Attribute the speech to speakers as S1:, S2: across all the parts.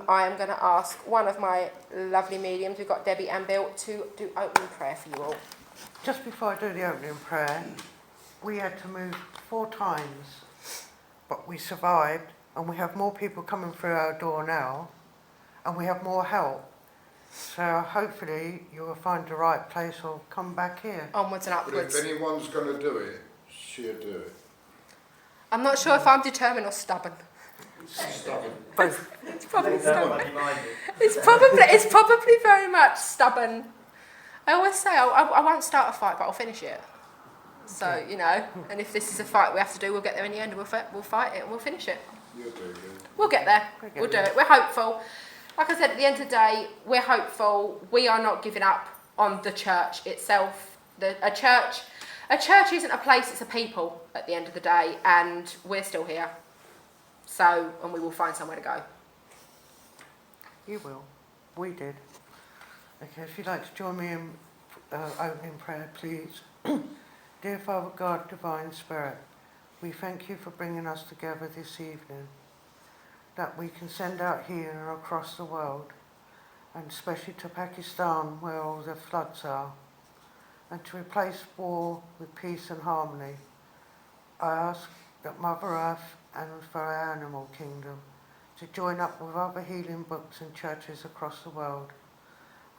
S1: I am going to ask one of my lovely mediums, we've got Debbie and Bill, to do opening prayer for you all.
S2: Just before I do the opening prayer, we had to move 4 times, but we survived, and we have more people coming through our door now, and we have more help. So hopefully you will find the right place or come back here.
S1: Onwards and
S3: But
S1: upwards.
S3: if anyone's going to do it, she'll do it.
S1: I'm not sure if I'm determined or stubborn.
S3: Stubborn.
S1: It's probably stubborn. It's probably very much stubborn. I always say I won't start a fight, but I'll finish it. So, you know, and if this is a fight we have to do, we'll get there in the end and we'll fight it and we'll finish it.
S3: You'll do it.
S1: We'll get there. We'll do it. We're hopeful. Like I said, at the end of the day, we're hopeful. We are not giving up on the church itself. A church isn't a place, it's a people at the end of the day, and we're still here. So, and we will find somewhere to go.
S2: You will. We did. Okay, if you'd like to join me in opening prayer, please. Dear Father God, Divine Spirit, we thank you for bringing us together this evening, that we can send out here and across the world, and especially to Pakistan where all the floods are, and to replace war with peace and harmony. I ask that Mother Earth and for our animal kingdom to join up with other healing books and churches across the world.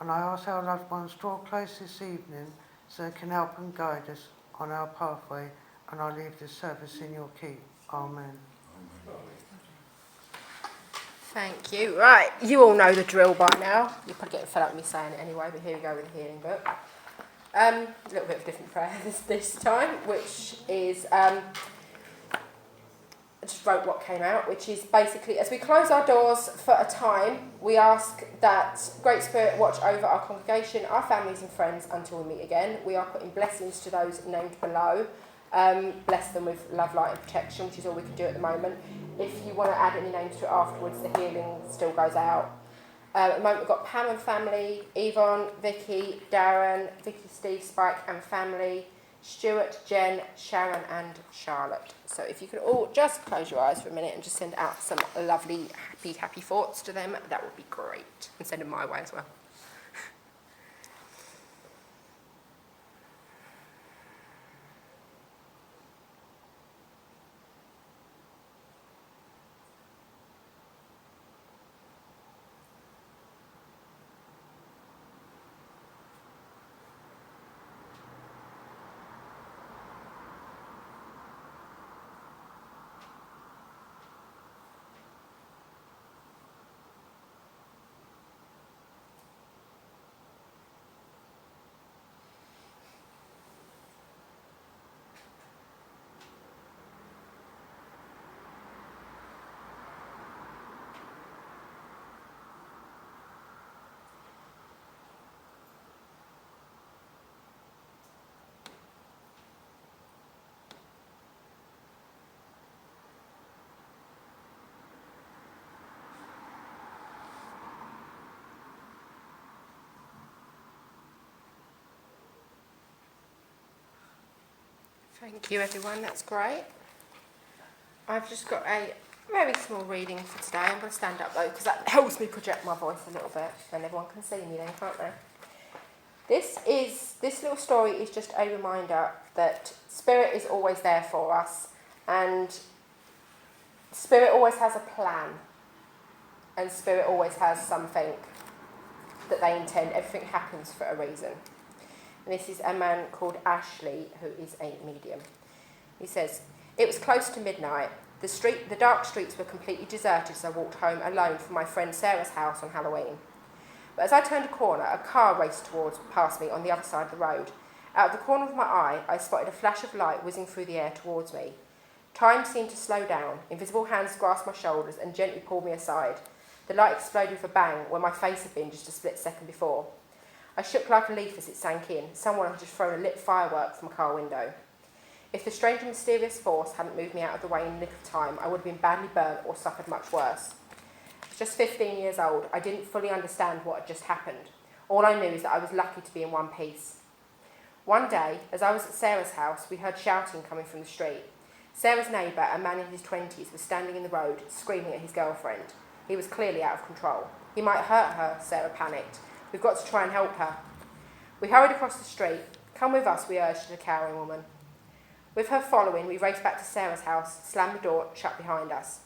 S2: And I ask our loved ones to draw close this evening so they can help and guide us on our pathway, and I leave this service in your keep. Amen.
S1: Thank you. Right, you all know the drill by now. You're probably getting fed up with me saying it anyway, but here we go with the healing book. A little bit of a different prayer this time, which is, I just wrote what came out, which is basically, as we close our doors for a time, we ask that Great Spirit watch over our congregation, our families and friends until we meet again. We are putting blessings to those named below. Bless them with love, light and protection, which is all we can do at the moment. If you want to add any names to it afterwards, the healing still goes out. At the moment we've got Pam and family, Yvonne, Vicky, Darren, Vicky, Steve, Spike and family, Stuart, Jen, Sharon and Charlotte. So if you could all just close your eyes for a minute and just send out some lovely, happy thoughts to them, that would be great. And send them my way as well. Thank you everyone, that's great. I've just got a very small reading for today. I'm going to stand up though because that helps me project my voice a little bit and everyone can see me then, can't they? This little story is just a reminder that Spirit is always there for us, and Spirit always has a plan, and Spirit always has something that they intend. Everything happens for a reason. And this is a man called Ashley, who is a medium. He says, "It was close to midnight. The dark streets were completely deserted as I walked home alone from my friend Sarah's house on Halloween. But as I turned a corner, a car raced past me on the other side of the road. Out of the corner of my eye, I spotted a flash of light whizzing through the air towards me. Time seemed to slow down. Invisible hands grasped my shoulders and gently pulled me aside. The light exploded with a bang where my face had been just a split second before. I shook like a leaf as it sank in. Someone had just thrown a lit firework from a car window. If the strange and mysterious force hadn't moved me out of the way in the nick of time, I would have been badly burnt or suffered much worse. Just 15 years old, I didn't fully understand what had just happened. All I knew is that I was lucky to be in one piece. One day, as I was at Sarah's house, we heard shouting coming from the street. Sarah's neighbour, a man in his 20s, was standing in the road, screaming at his girlfriend. He was clearly out of control. He might hurt her, Sarah panicked. We've got to try and help her. We hurried across the street. Come with us, we urged the cowering woman. With her following, we raced back to Sarah's house, slammed the door shut behind us.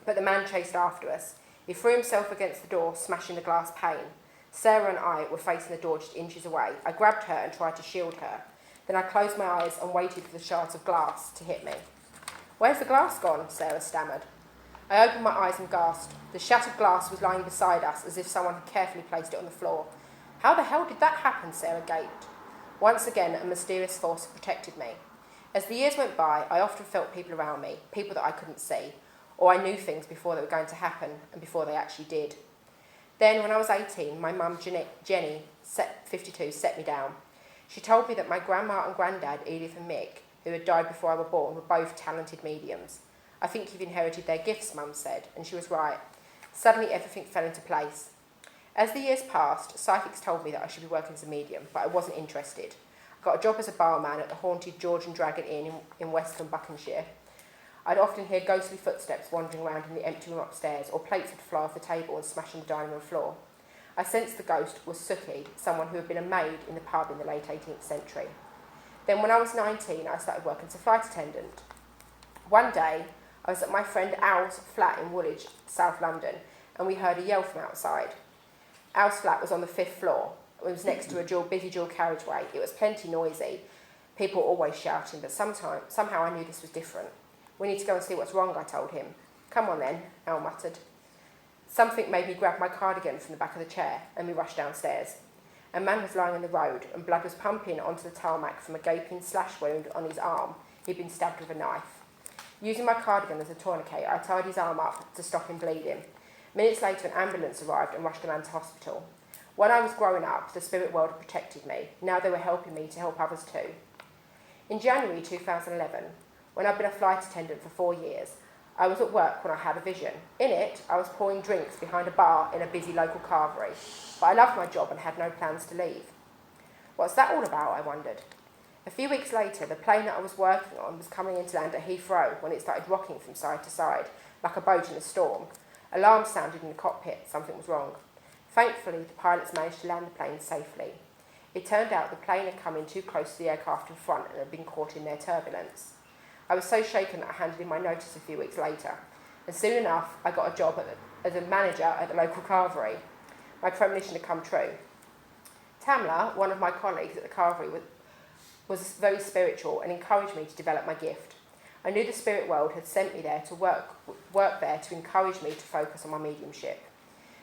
S1: But the man chased after us. He threw himself against the door, smashing the glass pane. Sarah and I were facing the door just inches away. I grabbed her and tried to shield her. Then I closed my eyes and waited for the shards of glass to hit me. Where's the glass gone? Sarah stammered. I opened my eyes and gasped. The shattered glass was lying beside us as if someone had carefully placed it on the floor. How the hell did that happen? Sarah gaped. Once again, a mysterious force protected me. As the years went by, I often felt people around me, people that I couldn't see, or I knew things before they were going to happen and before they actually did. Then, when I was 18, my mum, Jenny, 52, set me down. She told me that my grandma and granddad, Edith and Mick, who had died before I was born, were both talented mediums. I think you've inherited their gifts, Mum said, and she was right. Suddenly everything fell into place. As the years passed, psychics told me that I should be working as a medium, but I wasn't interested. I got a job as a barman at the haunted George and Dragon Inn in Western Buckinghamshire. I'd often hear ghostly footsteps wandering around in the empty room upstairs, or plates would fly off the table and smash on the dining room floor. I sensed the ghost was Suki, someone who had been a maid in the pub in the late 18th century. Then when I was 19, I started working as a flight attendant. One day, I was at my friend Al's flat in Woolwich, South London, and we heard a yell from outside. Al's flat was on the 5th floor. It was next to a busy dual carriageway. It was plenty noisy. People were always shouting, but somehow I knew this was different. We need to go and see what's wrong, I told him. Come on then, Al muttered. Something made me grab my cardigan from the back of the chair, and we rushed downstairs. A man was lying in the road, and blood was pumping onto the tarmac from a gaping slash wound on his arm. He'd been stabbed with a knife. Using my cardigan as a tourniquet, I tied his arm up to stop him bleeding. Minutes later, an ambulance arrived and rushed the man to hospital. When I was growing up, the spirit world had protected me. Now they were helping me to help others too. In January 2011, when I'd been a flight attendant for 4 years, I was at work when I had a vision. In it, I was pouring drinks behind a bar in a busy local carvery, but I loved my job and had no plans to leave. What's that all about, I wondered. A few weeks later, the plane that I was working on was coming in to land at Heathrow when it started rocking from side to side, like a boat in a storm. Alarms sounded in the cockpit, something was wrong. Thankfully, the pilots managed to land the plane safely. It turned out the plane had come in too close to the aircraft in front and had been caught in their turbulence. I was so shaken that I handed in my notice a few weeks later, and soon enough I got a job as a manager at the local carvery. My premonition had come true. Tamla, one of my colleagues at the carvery, was very spiritual and encouraged me to develop my gift. I knew the spirit world had sent me there to work there to encourage me to focus on my mediumship.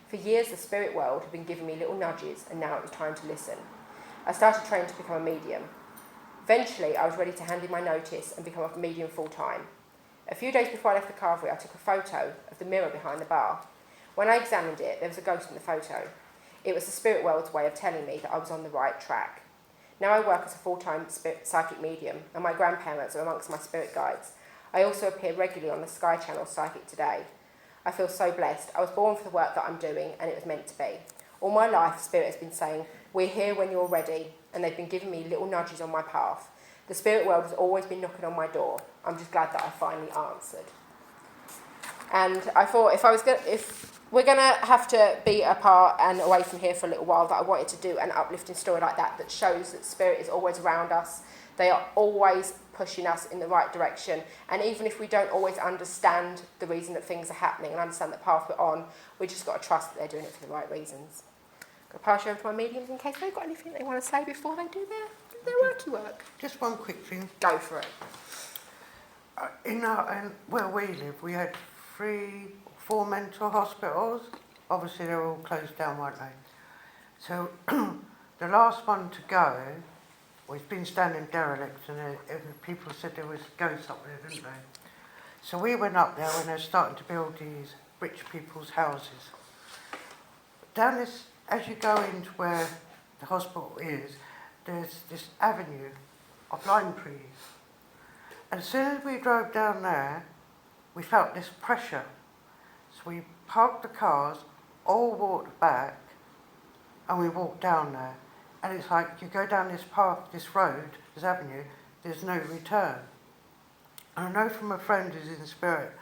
S1: For years the spirit world had been giving me little nudges, and now it was time to listen. I started training to become a medium. Eventually I was ready to hand in my notice and become a medium full-time. A few days before I left the carvery, I took a photo of the mirror behind the bar. When I examined it, there was a ghost in the photo. It was the spirit world's way of telling me that I was on the right track. Now I work as a full-time psychic medium, and my grandparents are amongst my spirit guides. I also appear regularly on the Sky Channel Psychic Today. I feel so blessed. I was born for the work that I'm doing, and it was meant to be. All my life, Spirit has been saying, we're here when you're ready, and they've been giving me little nudges on my path. The spirit world has always been knocking on my door. I'm just glad that I finally answered. And I thought if we're going to have to be apart and away from here for a little while, that I wanted to do an uplifting story like that shows that spirit is always around us. They are always pushing us in the right direction. And even if we don't always understand the reason that things are happening and understand the path we're on, we just got to trust that they're doing it for the right reasons. I'm going to pass you over to my mediums in case they've got anything they want to say before they do their worky work.
S2: Just one quick thing.
S1: Go for it.
S2: Where we live, we had 4 mental hospitals. Obviously, they're all closed down, weren't they? So the last one to go, it's been standing derelict, and people said there was ghosts up there, didn't they? So we went up there when they're starting to build these rich people's houses. Down this, as you go into where the hospital is, there's this avenue of lime trees. And as soon as we drove down there, we felt this pressure. So we parked the cars, all walked back, and we walked down there. And it's like you go down this path, this road, this avenue, there's no return. And I know from a friend who's in spirit,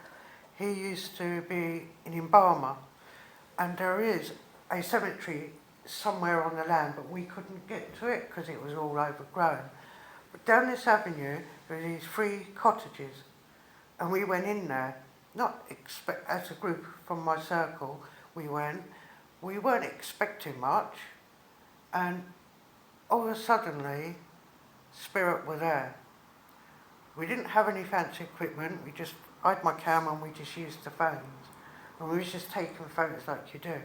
S2: he used to be an embalmer, and there is a cemetery somewhere on the land, but we couldn't get to it because it was all overgrown. But down this avenue, there are these 3 cottages, and we went in there, as a group from my circle, we weren't expecting much, and all of a sudden, spirit were there. We didn't have any fancy equipment, I had my camera and we just used the phones, and we was just taking photos like you do.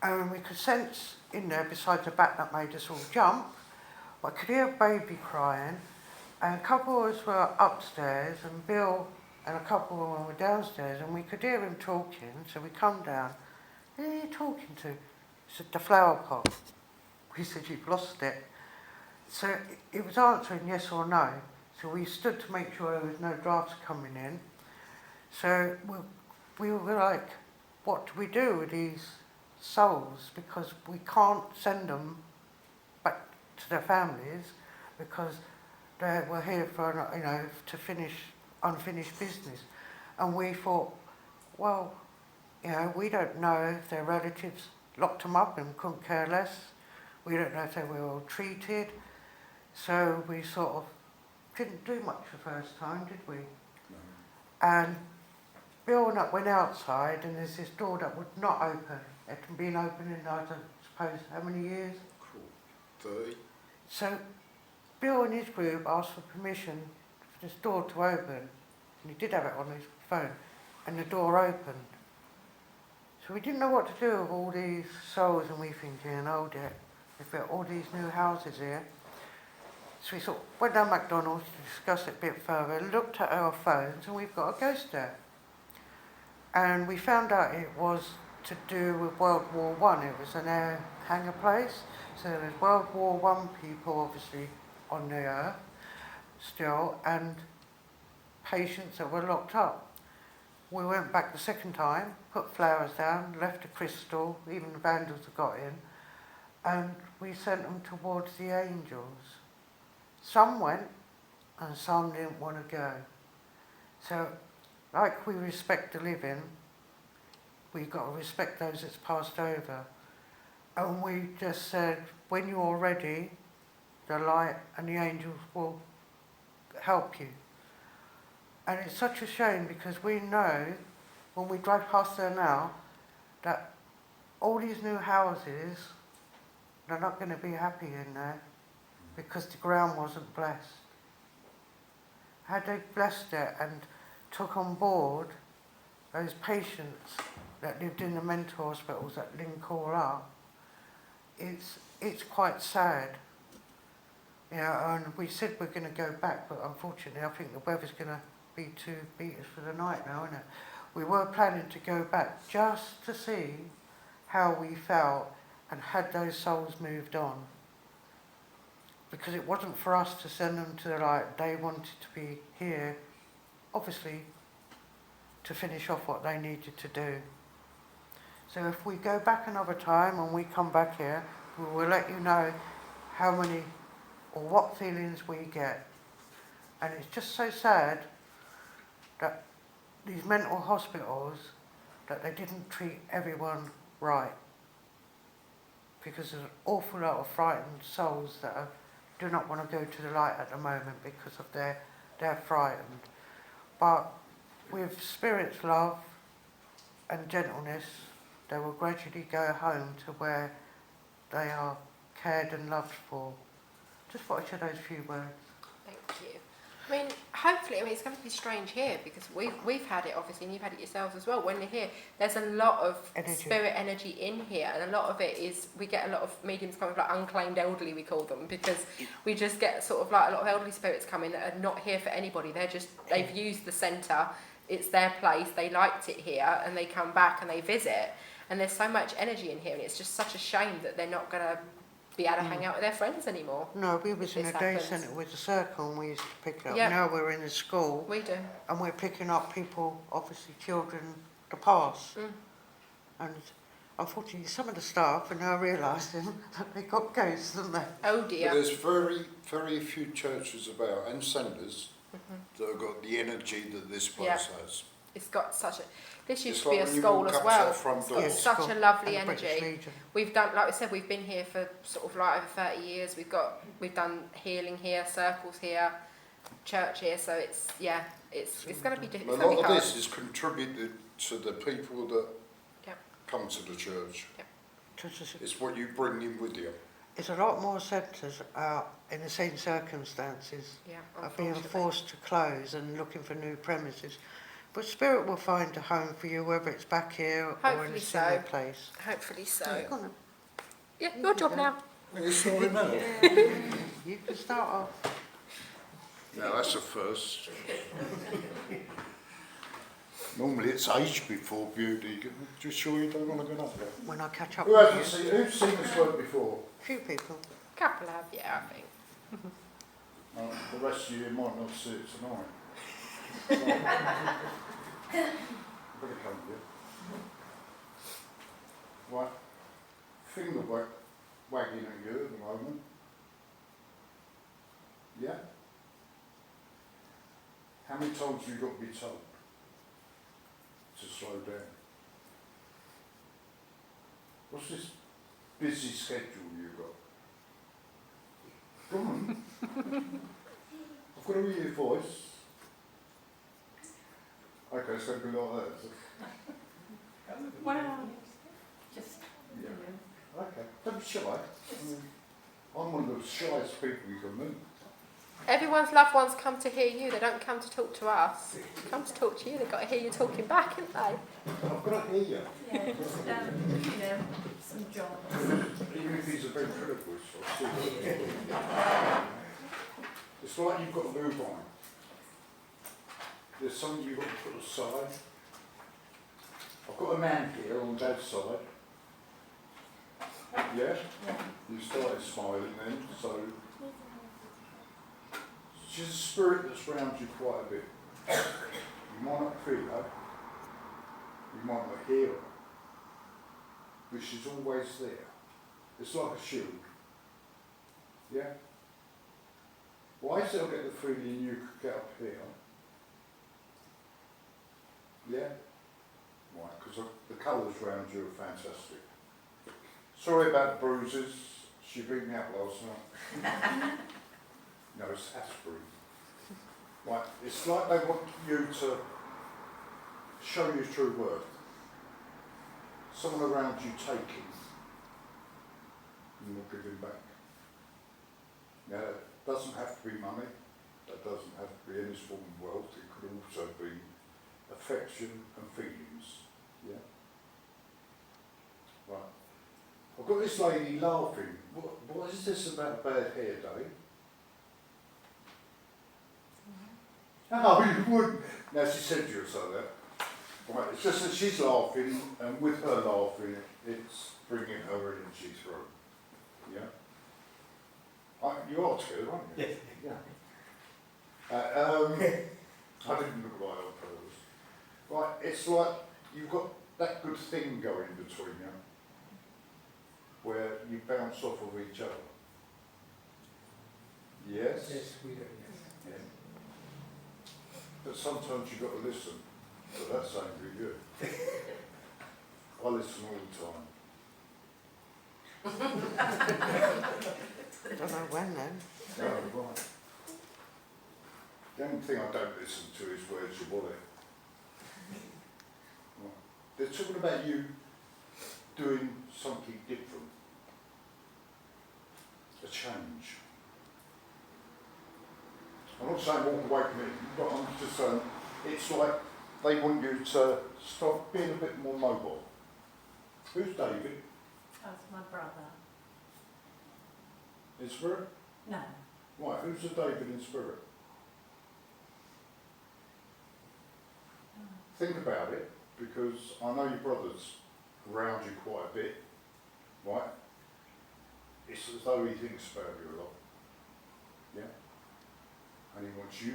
S2: And we could sense in there, besides the bat that made us all jump, I could hear a baby crying, and a couple of us were upstairs, and Bill and a couple of them were downstairs, and we could hear him talking, so we come down. Who are you talking to? He said, the flower pot. We said, you've lost it. So it was answering yes or no, so we stood to make sure there was no drafts coming in. So we were like, what do we do with these souls? Because we can't send them back to their families because they were here for, to finish unfinished business. And we thought, well, we don't know if their relatives locked them up and couldn't care less. We don't know if they were all treated. So we sort of didn't do much the first time, did we?
S3: No.
S2: And Bill went outside, and there's this door that would not open. It had been open in, I don't suppose, how many years?
S3: Cool. 30.
S2: So Bill and his group asked for permission for this door to open, and he did have it on his phone, and the door opened. So we didn't know what to do with all these souls, and we thinking, oh dear, we've got all these new houses here. So we sort of went down McDonald's to discuss it a bit further, looked at our phones, and we've got a ghost there. And we found out it was to do with World War I. It was an air hangar place. So there's World War I people obviously on the earth still, and patients that were locked up. We went back the second time, put flowers down, left a crystal, even the vandals had got in, and we sent them towards the angels. Some went, and some didn't want to go. So, like we respect the living, we've got to respect those that's passed over. And we just said, when you're ready, the light and the angels will help you. And it's such a shame because we know, when we drive past there now, that all these new houses, they're not going to be happy in there because the ground wasn't blessed. Had they blessed it and took on board those patients that lived in the mental hospitals that link all up, it's quite sad. And we said we're going to go back, but unfortunately I think the weather's going to be too beat us for the night now, isn't it? We were planning to go back just to see how we felt and had those souls moved on. Because it wasn't for us to send them to the light, they wanted to be here, obviously, to finish off what they needed to do. So if we go back another time and we come back here, we will let you know how many or what feelings we get. And it's just so sad that these mental hospitals, that they didn't treat everyone right. Because there's an awful lot of frightened souls that do not want to go to the light at the moment because of they're frightened. But with spirit's love and gentleness, they will gradually go home to where they are cared and loved for. Just thought I'd share those few words.
S1: Thank you. I mean, hopefully, it's going to be strange here because we've had it, obviously, and you've had it yourselves as well. When you're here, there's a lot of spirit energy in here, and a lot of it is, we get a lot of mediums coming, like unclaimed elderly, we call them, because we just get sort of like a lot of elderly spirits coming that are not here for anybody. They've used the centre, it's their place, they liked it here, and they come back and they visit. And there's so much energy in here, and it's just such a shame that they're not going to be able to hang out with their friends anymore.
S2: No, we was in a day centre with a circle and we used to pick up.
S1: Yep.
S2: Now we're in a school.
S1: We do.
S2: And we're picking up people, obviously children, the past. And unfortunately some of the staff are now realising that they got ghosts, haven't they?
S1: Oh dear.
S3: But there's very, very few churches about and centres that have got the energy that this place has.
S1: it's got such a. This used
S3: It's
S1: to be
S3: like
S1: a
S3: when you
S1: school
S3: walk
S1: as
S3: up to
S1: well.
S3: the front
S1: It's
S3: door.
S1: got
S2: Yes,
S1: such
S2: school
S1: a lovely
S2: and the British
S1: energy.
S2: Legion.
S1: We've done, like I said, we've been here for sort of like over 30 years. We've done healing here, circles here, church here. So it's going to be
S3: A
S1: it's going to
S3: lot
S1: be
S3: of
S1: hard.
S3: this is contributed to the people that
S1: Yeah.
S3: come to the church.
S2: There's
S3: It's what you bring in with you.
S2: a lot more centres in the same circumstances
S1: Yeah,
S2: are being
S1: unfortunately.
S2: forced to close and looking for new premises. But Spirit will find a home for you, whether it's back here or in
S1: Hopefully
S2: a similar
S1: so.
S2: place.
S1: Hopefully so.
S2: Go on then.
S1: Yeah, your job now.
S3: It's sorry now.
S2: You can start off.
S3: Now that's a first. Normally it's age before beauty. Just sure you don't want to go up there.
S2: When I catch up
S3: Who
S2: with
S3: hasn't
S2: you.
S3: seen? Who's seen this work before?
S2: A few people.
S1: Couple have, yeah, I think.
S3: The rest of you might not see it tonight. Better come here. Right. Finger wagging at you at the moment. Yeah? How many times have you got to be told to slow down? What's this busy schedule you've got? Come on. I've got to hear your voice. Okay, it's going to be like that, is it?
S4: Well, just,
S3: Yeah. Okay. Don't be shy. I'm one of the shyest people you can meet.
S1: Everyone's loved ones come to hear you. They don't come to talk to us. They come to talk to you. They've got to hear you talking back, haven't they?
S3: I've got to hear you.
S4: yeah, just, some jobs.
S3: Even if he's a very critical, it's like you've got to move on. There's something you've got to put aside. I've got a man here on Dad's side. Yeah? You started smiling then, so she's a spirit that's around you quite a bit. You might not feel her, you might not hear her, but she's always there. It's like a shield. Yeah? Why is it I get the feeling you could get up here? Yeah? Right, because the colours around you are fantastic. Sorry about the bruises. She beat me up last night. No, it's aspirin. Right, it's like they want you to show your true worth. Someone around you taking and not giving back. Now, that doesn't have to be money. That doesn't have to be any form of wealth. It could also be affection and feelings. Yeah? Right. I've got this lady laughing. What is this about bad hair day? Oh, you wouldn't. Now she said you would say that. Right, it's just that she's laughing, and with her laughing, it's bringing her energy through. Yeah? You are together, aren't you?
S5: Yes.
S3: Yeah. I didn't look right on purpose. Right, it's like you've got that good thing going between you, where you bounce off of each other. Yes?
S5: Yes, we do,
S3: Yeah. But sometimes you've got to listen. So that's saying to you. I listen all the time.
S2: Don't know when then.
S3: No, right. The only thing I don't listen to is where's your wallet. Right. They're talking about you doing something different. A change. I'm not saying walk away from it, but I'm just saying it's like they want you to stop being a bit more mobile. Who's David?
S4: That's my brother.
S3: In spirit?
S4: No.
S3: Right, who's the David in spirit? Think about it, because I know your brother's around you quite a bit, right? It's as though he thinks about you a lot. Yeah? And he wants you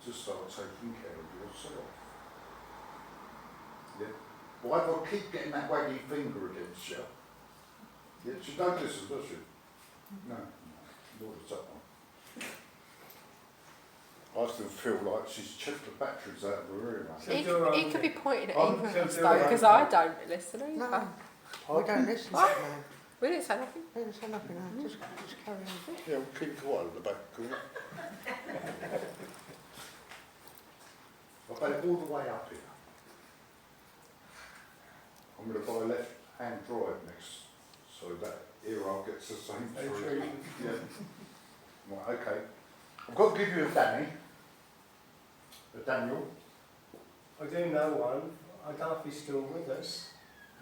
S3: to start taking care of yourself. Yeah? Why do I keep getting that waggy finger against you? Yeah, she don't listen, does she? No, nor does that one. I still feel like she's chipped the batteries out of her ear.
S1: He could be pointing at
S3: Oh,
S1: either of
S3: she'll
S1: us
S3: do
S1: though,
S3: her
S1: because
S3: own
S1: I
S3: thing.
S1: don't listen either.
S2: No, we don't listen to
S1: What?
S2: man.
S1: We didn't say nothing.
S2: We didn't say nothing, no. Just carry on.
S3: Yeah, we'll keep quiet at the back, couldn't we? I've had it all the way up here. I'm going to buy a left-hand drive next, so that ear I'll get the same treatment. Yeah. Right, okay. I've got to give you a Danny. A Daniel.
S5: I do know one. I don't know if he's still with us.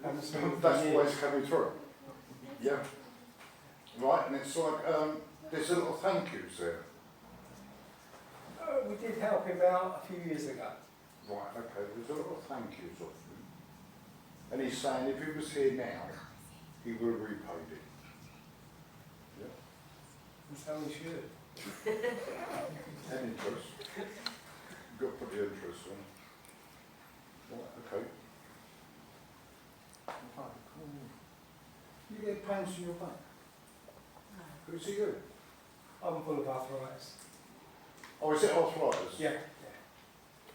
S5: Haven't seen him for
S3: That's
S5: years.
S3: why it's coming through. Yeah. Right, and it's like, there's a little thank yous there.
S5: We did help him out a few years ago.
S3: Right, okay, there's a little thank yous of them. And he's saying if he was here now, he would have repaid it. Yeah.
S5: That's how we should.
S3: And interest. You've got to put the interest on. Right, okay. Right, cool. You get pains in your back? Who's it you?
S5: I'm full of arthritis.
S3: Oh, is it arthritis?
S5: Yeah.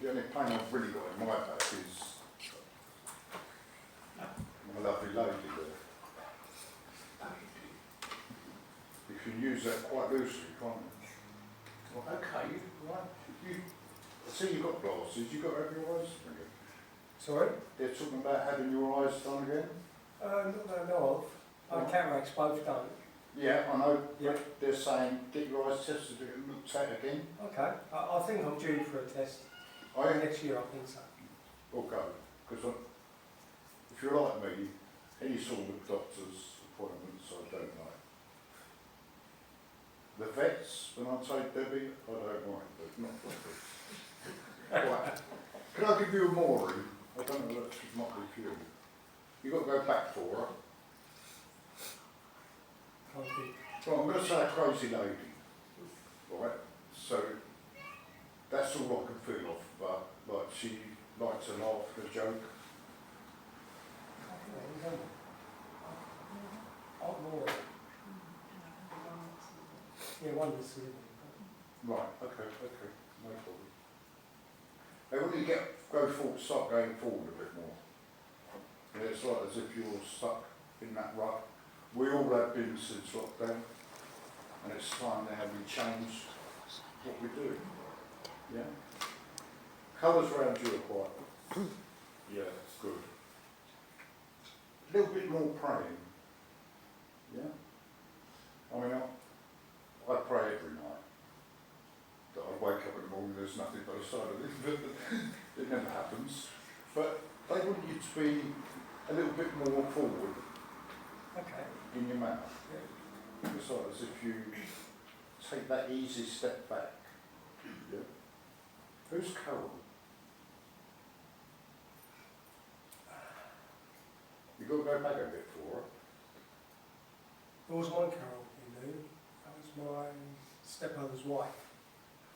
S3: The only pain I've really got in my back is my lovely lady there. You can use that quite loosely, can't you? Well, okay, right. I see you've got glasses, you've got to have your eyes done again.
S5: Sorry?
S3: They're talking about having your eyes done again?
S5: Not that I know of. Our cataracts both done.
S3: Yeah, I know.
S5: Yeah.
S3: They're saying get your eyes tested and looked at again.
S5: Okay. I think I'm due for a test. Next year, I think so.
S3: Or go, because if you're like me, any sort of doctor's appointments I don't like. The vets, when I take Debbie, I don't mind, but not doctors. Right. Can I give you a Maury? I don't know, that might be for you. You've got to go back for her.
S5: Can't be.
S3: Well, I'm going to say a crazy lady. Right? So, that's all I can feel of, but like she likes to laugh at a joke.
S5: Yeah, one is living.
S3: Right, okay, no problem. Now when you start going forward a bit more, yeah, it's like as if you're stuck in that rut. We all have been since lockdown, and it's time now we change what we do. Yeah? Colours around you are quite, yeah, good. A little bit more praying. Yeah? I mean, I pray every night. That I wake up in the morning, there's nothing but a side of it, but it never happens. But they want you to be a little bit more forward
S5: Okay.
S3: in your mouth. It's like as if you take that easy step back. Yeah? Who's Carol? You've got to go back a bit for her.
S5: There was one Carol you knew. That was my stepmother's wife.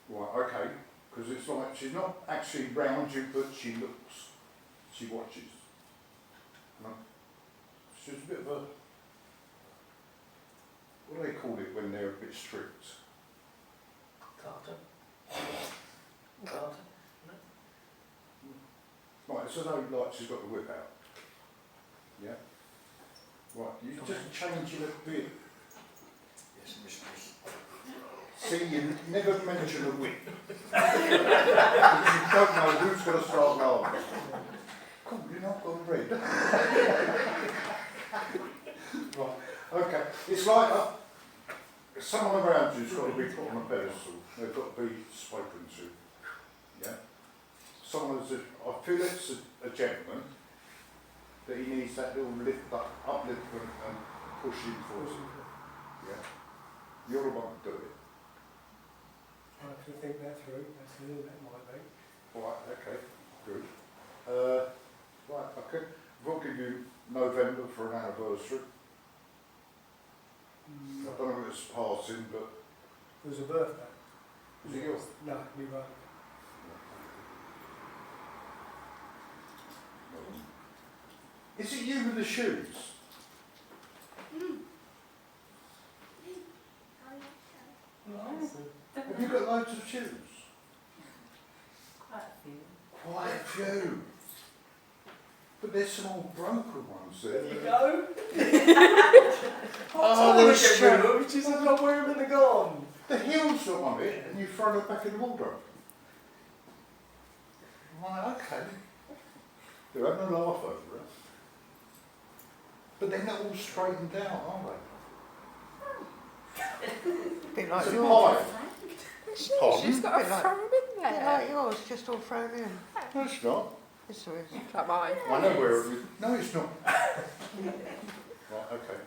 S3: Right, okay. Because it's like she's not actually round you, but she looks, she watches. No? She's a bit of a, what do they call it when they're a bit strict?
S5: Carter.
S3: Right, it's as though like she's got the whip out. Yeah? Right, you just change it a bit.
S5: Yes, mistress.
S3: See, you never mention a whip. Because you don't know who's going to start laughing. Come on, you're not got red. Right, okay. It's like someone around you's got to be put on a pedestal. They've got to be spoken to. Yeah? Someone is, I feel it's a gentleman, that he needs that little lift uplift and push him forward. Yeah? You're the one to do it.
S5: I have to think that through. That's who that might be.
S3: Right, okay, good. Right, okay. We'll give you November for an anniversary. I don't know if it's passing, but
S5: It was a birthday.
S3: is it yours?
S5: No, you right.
S3: Is it you with the shoes? Have you got loads of shoes? Quite a few. But there's some old broken ones there.
S5: There you go.
S3: Oh,
S5: Get
S3: there's
S5: rid of them. She said, I'll wear them in the garden.
S3: the heel's not on it, and you throw them back in the wardrobe. Right, okay. They're having a laugh over it. But they're not all straightened out, are they?
S2: Bit like
S3: It's a
S2: yours.
S3: pie. Pardon?
S1: She's got a
S2: Bit like-
S1: throw 'em in
S2: Bit
S1: there.
S2: like yours, just all thrown in.
S3: No, it's not.
S2: Yes, there is.
S1: Like mine.
S3: I know where it is. No, it's not. Right, okay.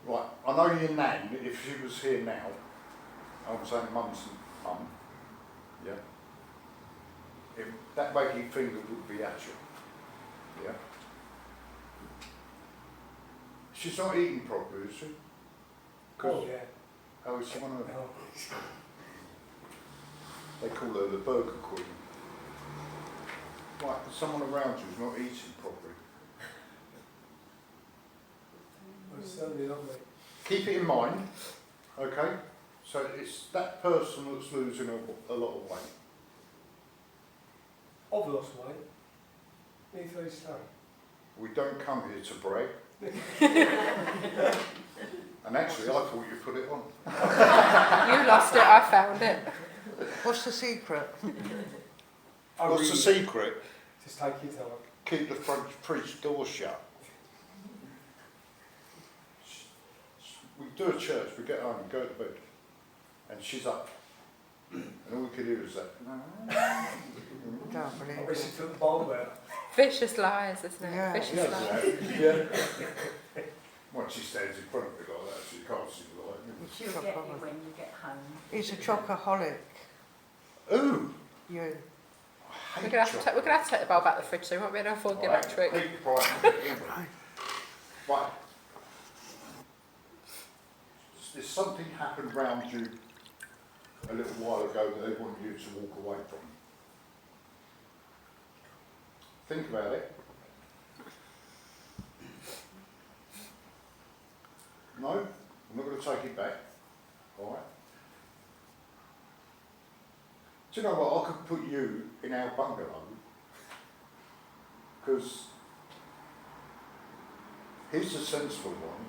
S3: Right, I know your nan, if she was here now, I'm saying mum's mum, yeah? That waking finger would be at you, yeah? She's not eating properly, is she?
S5: Oh, yeah.
S3: Oh, is she one of them?
S5: Oh.
S3: They call her the burger queen. Right, someone around you's not eating properly.
S5: It's certainly lovely.
S3: Keep it in mind, okay? So it's that person that's losing a lot of weight.
S5: I've lost weight. Nearly 30 stone.
S3: We don't come here to brag. And actually, I thought you put it on.
S1: You lost it, I found it.
S2: What's the secret?
S3: What's the secret?
S5: Just take your time.
S3: Keep the front fridge door shut. We do a church, we get home and go to bed. And she's up. And all we could hear is that.
S2: Don't
S5: I
S2: believe
S5: wish you
S2: it.
S5: took the bulb out.
S1: Vicious lies, isn't it?
S2: Yeah.
S1: Vicious
S3: Yeah,
S1: lies.
S3: yeah. Once she stands in front of me like that, she can't see the light.
S4: She'll get you when you get home.
S2: He's a chocoholic.
S3: Ooh!
S2: You.
S3: I
S1: We're
S3: hate
S1: gonna have to
S3: chocolate.
S1: take the bulb out of the fridge, so we won't be able to afford the
S3: Right,
S1: electric.
S3: Right. There's something happened round you a little while ago that they want you to walk away from. Think about it. No, I'm not going to take it back. All right. Do you know what? I could put you in our bungalow because he's the sensible one.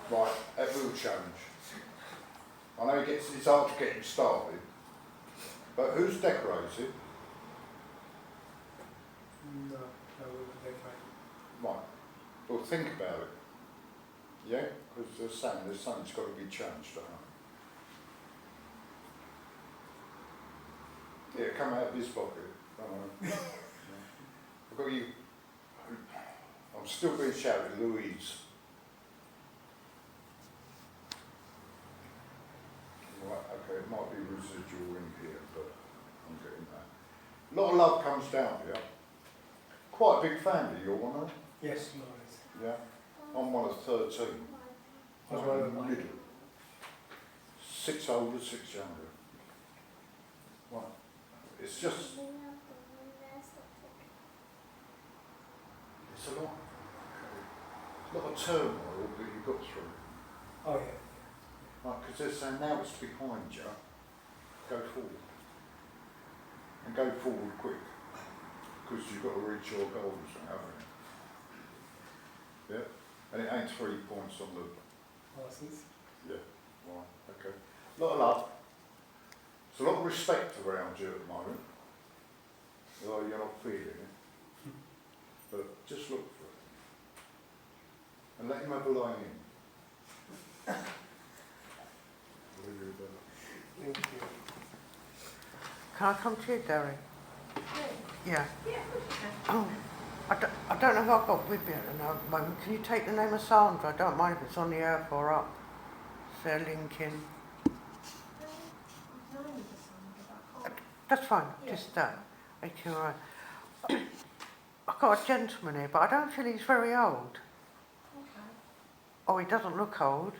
S3: Right, that will change. I know it's hard to get him started, but who's decorated?
S5: No, we'll decorate.
S3: Right, well think about it. Yeah, because there's something's got to be changed at home. Yeah, come out of this pocket. I've got you. I'm still being shouted, Louise. Right, okay, it might be residual in here, but I'm getting that. A lot of love comes down here. Quite a big family, you're one of them?
S5: Yes, nice.
S3: Yeah. I'm one of 13.
S5: I was one of
S3: I'm
S5: them.
S3: middle. 6 older, 6 younger. Right. It's just, it's a lot. A lot of turmoil that you got through.
S5: Oh, yeah.
S3: Right, because they're saying now it's behind you, go forward. And go forward quick. Because you've got to reach your goals, haven't you? Yeah? And it ain't 3 points on the,
S5: License.
S3: yeah, right, okay. A lot of love. There's a lot of respect around you at the moment. Although you're not feeling it. But just look for it. And let him have a line in.
S5: Thank you.
S2: Can I come to you, Derry? Yeah.
S4: Yeah,
S2: Oh, I don't know who I've got with me at the moment. Can you take the name of Sandra? I don't mind if it's on the earth or up. Say Lincoln. That's fine,
S4: Yeah.
S2: just that. Okay, all right. I've got a gentleman here, but I don't feel he's very old.
S4: Okay.
S2: Oh, he doesn't look old,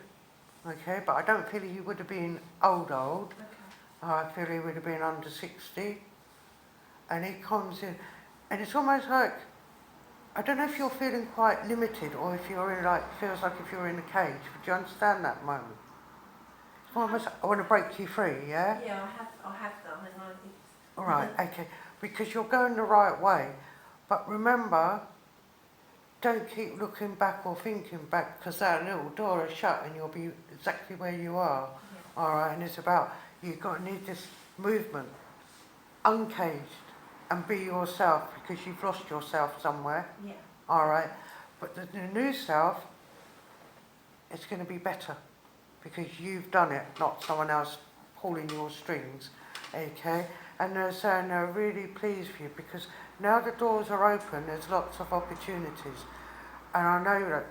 S2: okay, but I don't feel he would have been old.
S4: Okay.
S2: I feel he would have been under 60. And he comes in, and it's almost like, I don't know if you're feeling quite limited or if you're in feels like if you're in a cage. Do you understand that moment? I want to break you free, yeah?
S4: Yeah, I have done, and
S2: All right, okay. Because you're going the right way. But remember, don't keep looking back or thinking back, because that little door is shut and you'll be exactly where you are.
S4: Yeah.
S2: All right, and it's about, you've got to need this movement, uncaged, and be yourself, because you've lost yourself somewhere.
S4: Yeah.
S2: All right, but the new self, it's going to be better, because you've done it, not someone else pulling your strings, okay? And they're saying they're really pleased for you, because now the doors are open, there's lots of opportunities. And I know that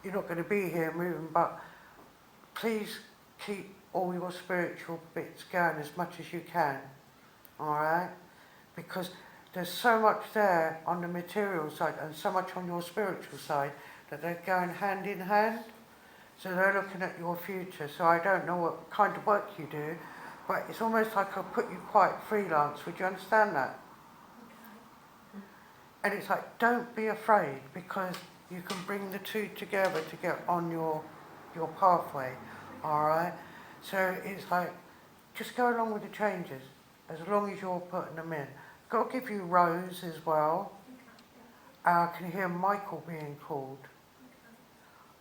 S2: you're not going to be here moving, but please keep all your spiritual bits going as much as you can, all right? Because there's so much there on the material side and so much on your spiritual side that they're going hand in hand. So they're looking at your future. So I don't know what kind of work you do, but it's almost like I'll put you quite freelance. Would you understand that?
S4: Okay.
S2: And it's like, don't be afraid, because you can bring the two together to get on your pathway, all right? So it's like, just go along with the changes, as long as you're putting them in. Got to give you Rose as well. I can hear Michael being called.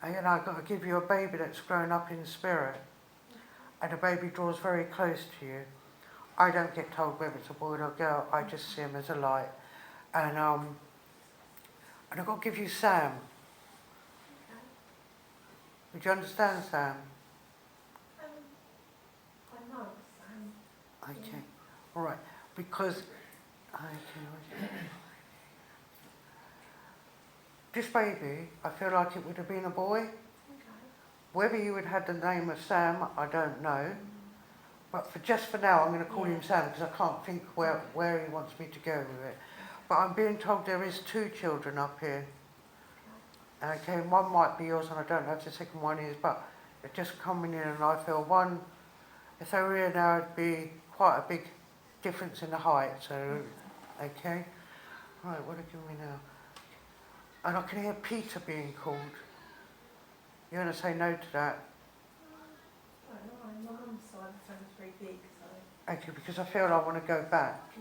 S2: And I've got to give you a baby that's grown up in spirit. And the baby draws very close to you. I don't get told whether it's a boy or a girl, I just see him as a light. And I've got to give you Sam. Would you understand Sam?
S4: I know,
S2: Okay, all right. Because, okay. This baby, I feel like it would have been a boy.
S4: Okay.
S2: Whether you would have had the name of Sam, I don't know. But just for now, I'm going to call him Sam, because I can't think where he wants me to go with it. But I'm being told there is 2 children up here. Okay, one might be yours, and I don't know if the second one is, but it's just coming in, and I feel one, if they were here now, it'd be quite a big difference in the height. So, okay. Right, what are you giving me now? And I can hear Peter being called. You're going to say no to that?
S4: I don't know, my mum's side of the family's very big, so...
S2: Okay, because I feel I want to go back.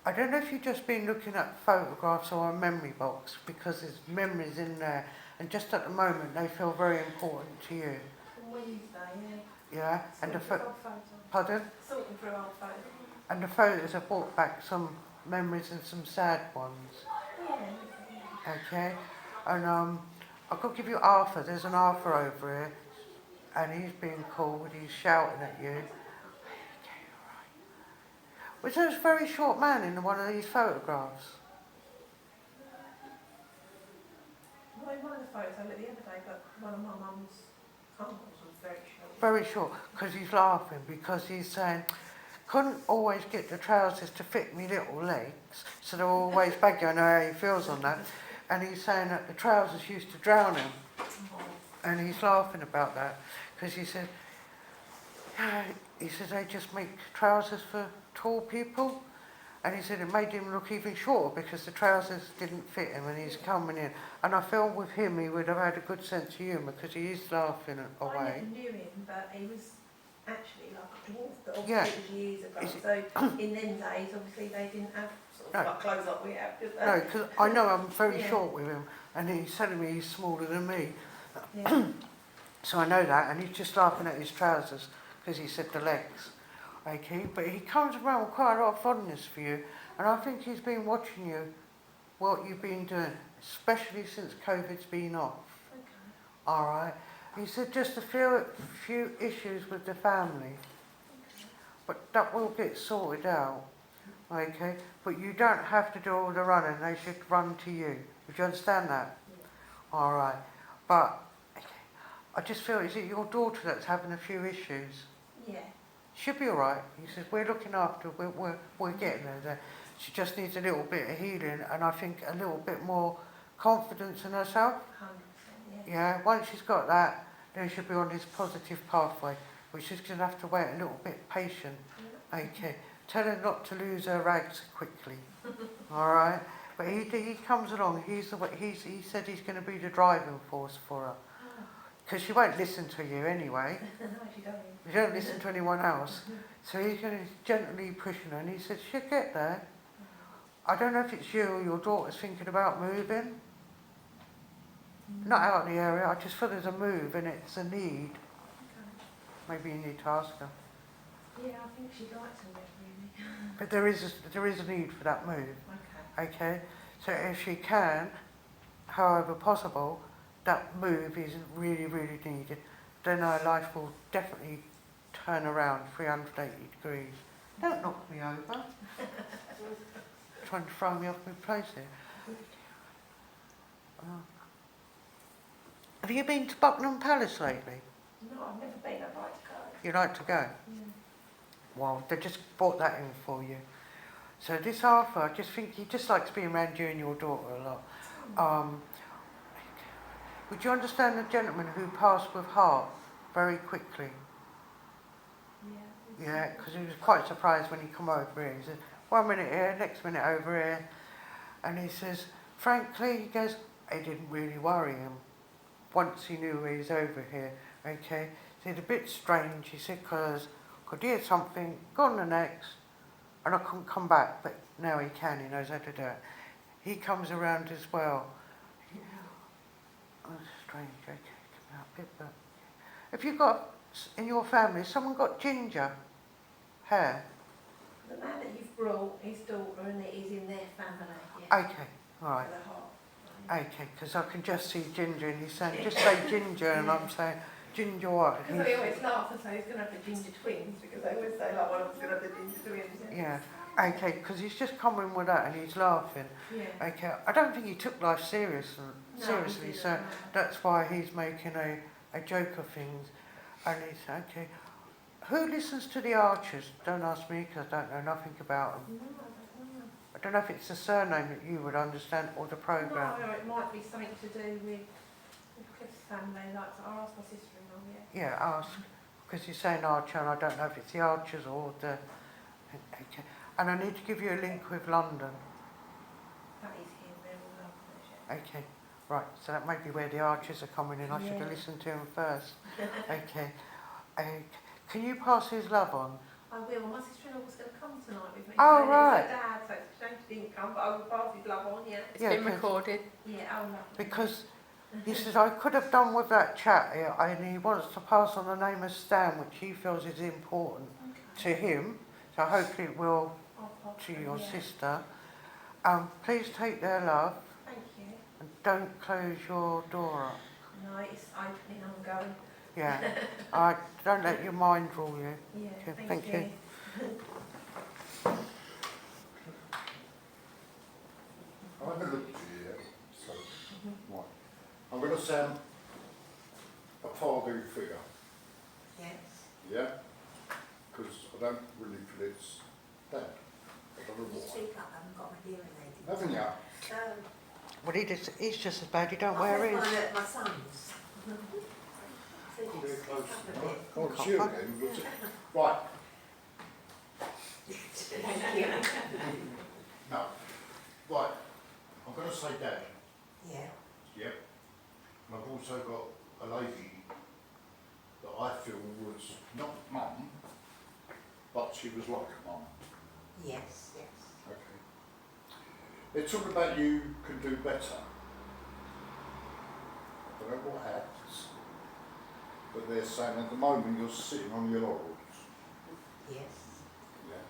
S2: I don't know if you've just been looking at photographs or a memory box, because there's memories in there, and just at the moment they feel very important to you.
S4: Wednesday, yeah.
S2: Yeah? And the
S4: Sorting through old photos.
S2: pardon?
S4: Sorting through old photos.
S2: And the photos have brought back some memories and some sad ones.
S4: Yeah.
S2: Okay? And I've got to give you Arthur. There's an Arthur over here, and he's being called, he's shouting at you. Was there a very short man in one of these photographs?
S4: Well, in one of the photos I looked the other day, but one of my mum's uncles was very short.
S2: Very short, because he's laughing, because he's saying, couldn't always get the trousers to fit me little legs, so they're always baggy. I know how he feels on that. And he's saying that the trousers used to drown him. And he's laughing about that, because he said, they just make trousers for tall people. And he said it made him look even shorter because the trousers didn't fit him, and he's coming in. And I feel with him he would have had a good sense of humour, because he is laughing away.
S4: I never knew him, but he was actually like a dwarf, but obviously
S2: Yeah.
S4: it was years ago.
S2: Is it-
S4: So in them days, obviously they didn't have sort of
S2: No.
S4: like clothes like we have, did they?
S2: No, because I know I'm very
S4: Yeah.
S2: short with him, and he's telling me he's smaller than me.
S4: Yeah.
S2: So I know that, and he's just laughing at his trousers, because he said the legs. Okay, but he comes around with quite a lot of fondness for you, and I think he's been watching you, what you've been doing, especially since COVID's been off.
S4: Okay.
S2: All right. He said just a few issues with the family, but that will get sorted out. Okay, but you don't have to do all the running. They should run to you. Would you understand that?
S4: Yeah.
S2: All right. But I just feel, is it your daughter that's having a few issues?
S4: Yeah.
S2: She'll be all right. He says, we're looking after her, we're getting her there. She just needs a little bit of healing, and I think a little bit more confidence in herself.
S4: 100%, yeah.
S2: Yeah, once she's got that, then she'll be on this positive pathway, which she's going to have to wait a little bit patient. Okay, tell her not to lose her rags quickly. All right, but he comes along. He said he's going to be the driving force for her. because she won't listen to you anyway.
S4: No, she doesn't.
S2: You don't listen to anyone else. So he's going to gently pushing her, and he said, she'll get there. I don't know if it's you or your daughter's thinking about moving. Not out of the area, I just feel there's a move and it's a need.
S4: Okay.
S2: Maybe you need to ask her.
S4: Yeah, I think she'd like to live, really.
S2: But there is a need for that move,
S4: Okay.
S2: okay? So if she can, however possible, that move is really, really needed, then her life will definitely turn around 380 degrees. Don't knock me over. Trying to throw me off my place here. Oh. Have you been to Buckingham Palace lately?
S4: No, I've never been. I'd like to go.
S2: You'd like to go?
S4: Yeah.
S2: Well, they just brought that in for you. So this Arthur, I just think he just likes being around you and your daughter a lot. Would you understand the gentleman who passed with heart very quickly?
S4: Yeah.
S2: Yeah, because he was quite surprised when he come over here. He said, 1 minute here, next minute over here. And he says, frankly, he goes, it didn't really worry him once he knew he was over here, okay? He said, a bit strange, he said, because I could hear something, go on the next, and I couldn't come back, but now he can, he knows how to do it. He comes around as well. Oh, strange, okay, come out a bit, but... Have you got, in your family, has someone got ginger hair?
S4: The man that you've brought, his daughter, and it is in their family. Yeah.
S2: Okay, all right.
S4: For the heart.
S2: Okay, because I can just see ginger, and he's saying, just say ginger, and I'm saying, ginger what? And
S4: Because
S2: he's-
S4: they always laugh and say he's going to have the ginger twins, because they always say, like, one of them's going to have the ginger twins.
S2: Yeah, okay, because he's just coming with that, and he's laughing.
S4: Yeah.
S2: Okay, I don't think he took life seriously,
S4: No, he didn't,
S2: so
S4: no.
S2: that's why he's making a joke of things. And he's, okay, who listens to the Archers? Don't ask me, because I don't know nothing about them.
S4: No, I don't know.
S2: I don't know if it's the surname that you would understand, or the programme.
S4: No, it might be something to do with Cliff's family. Like, I'll ask my sister-in-law. Yeah.
S2: Yeah, ask, because you're saying Archer, and I don't know if it's the Archers or the... Okay. And I need to give you a link with London.
S4: That is him. They're all lovely.
S2: Okay, right, so that might be where the Archers are coming in. I should have
S4: Yeah.
S2: listened to him first. Okay. Can you pass his love on?
S4: I will. My sister-in-law was going to come tonight with me.
S2: Oh,
S4: so
S2: right.
S4: It's her dad, so it's a shame she didn't come, but I will pass his love on, yeah.
S1: It's
S2: Yeah,
S1: been
S2: 'cause-
S1: recorded.
S4: Yeah, oh, lovely.
S2: Because he says, I could have done with that chat here, and he wants to pass on the name of Stan, which he feels is important
S4: Okay.
S2: to him. So hopefully it will
S4: I'll pass
S2: to
S4: it,
S2: your
S4: yeah.
S2: sister. Please take their love
S4: Thank you.
S2: and don't close your door up.
S4: No, it's opening, I'm going.
S2: Yeah, don't let your mind rule you.
S4: Yeah,
S2: Okay,
S4: thank,
S2: thank you.
S3: I haven't looked at you yet, so, right. I'm going to sound a Fargo figure,
S6: Yes.
S3: yeah? Because I don't really feel it's that. I don't know
S6: You
S3: why.
S6: speak up, I haven't got my hearing aid.
S3: Haven't you?
S2: Well, he's just as bad, he don't
S6: I
S2: wear
S6: think
S2: his.
S6: mine at my son's. So you
S3: Very
S6: speak
S3: close.
S6: up a bit.
S3: Oh, it's you again, was it? Right,
S6: Thank you.
S3: no. Right, I'm going to say Dad,
S6: Yeah.
S3: yep. And I've also got a lady that I feel was not mum, but she was like a mum.
S6: Yes, yes.
S3: Okay. They're talking about you can do better. I don't know what happens, but they're saying at the moment you're sitting on your laurels.
S6: Yes.
S3: Yeah.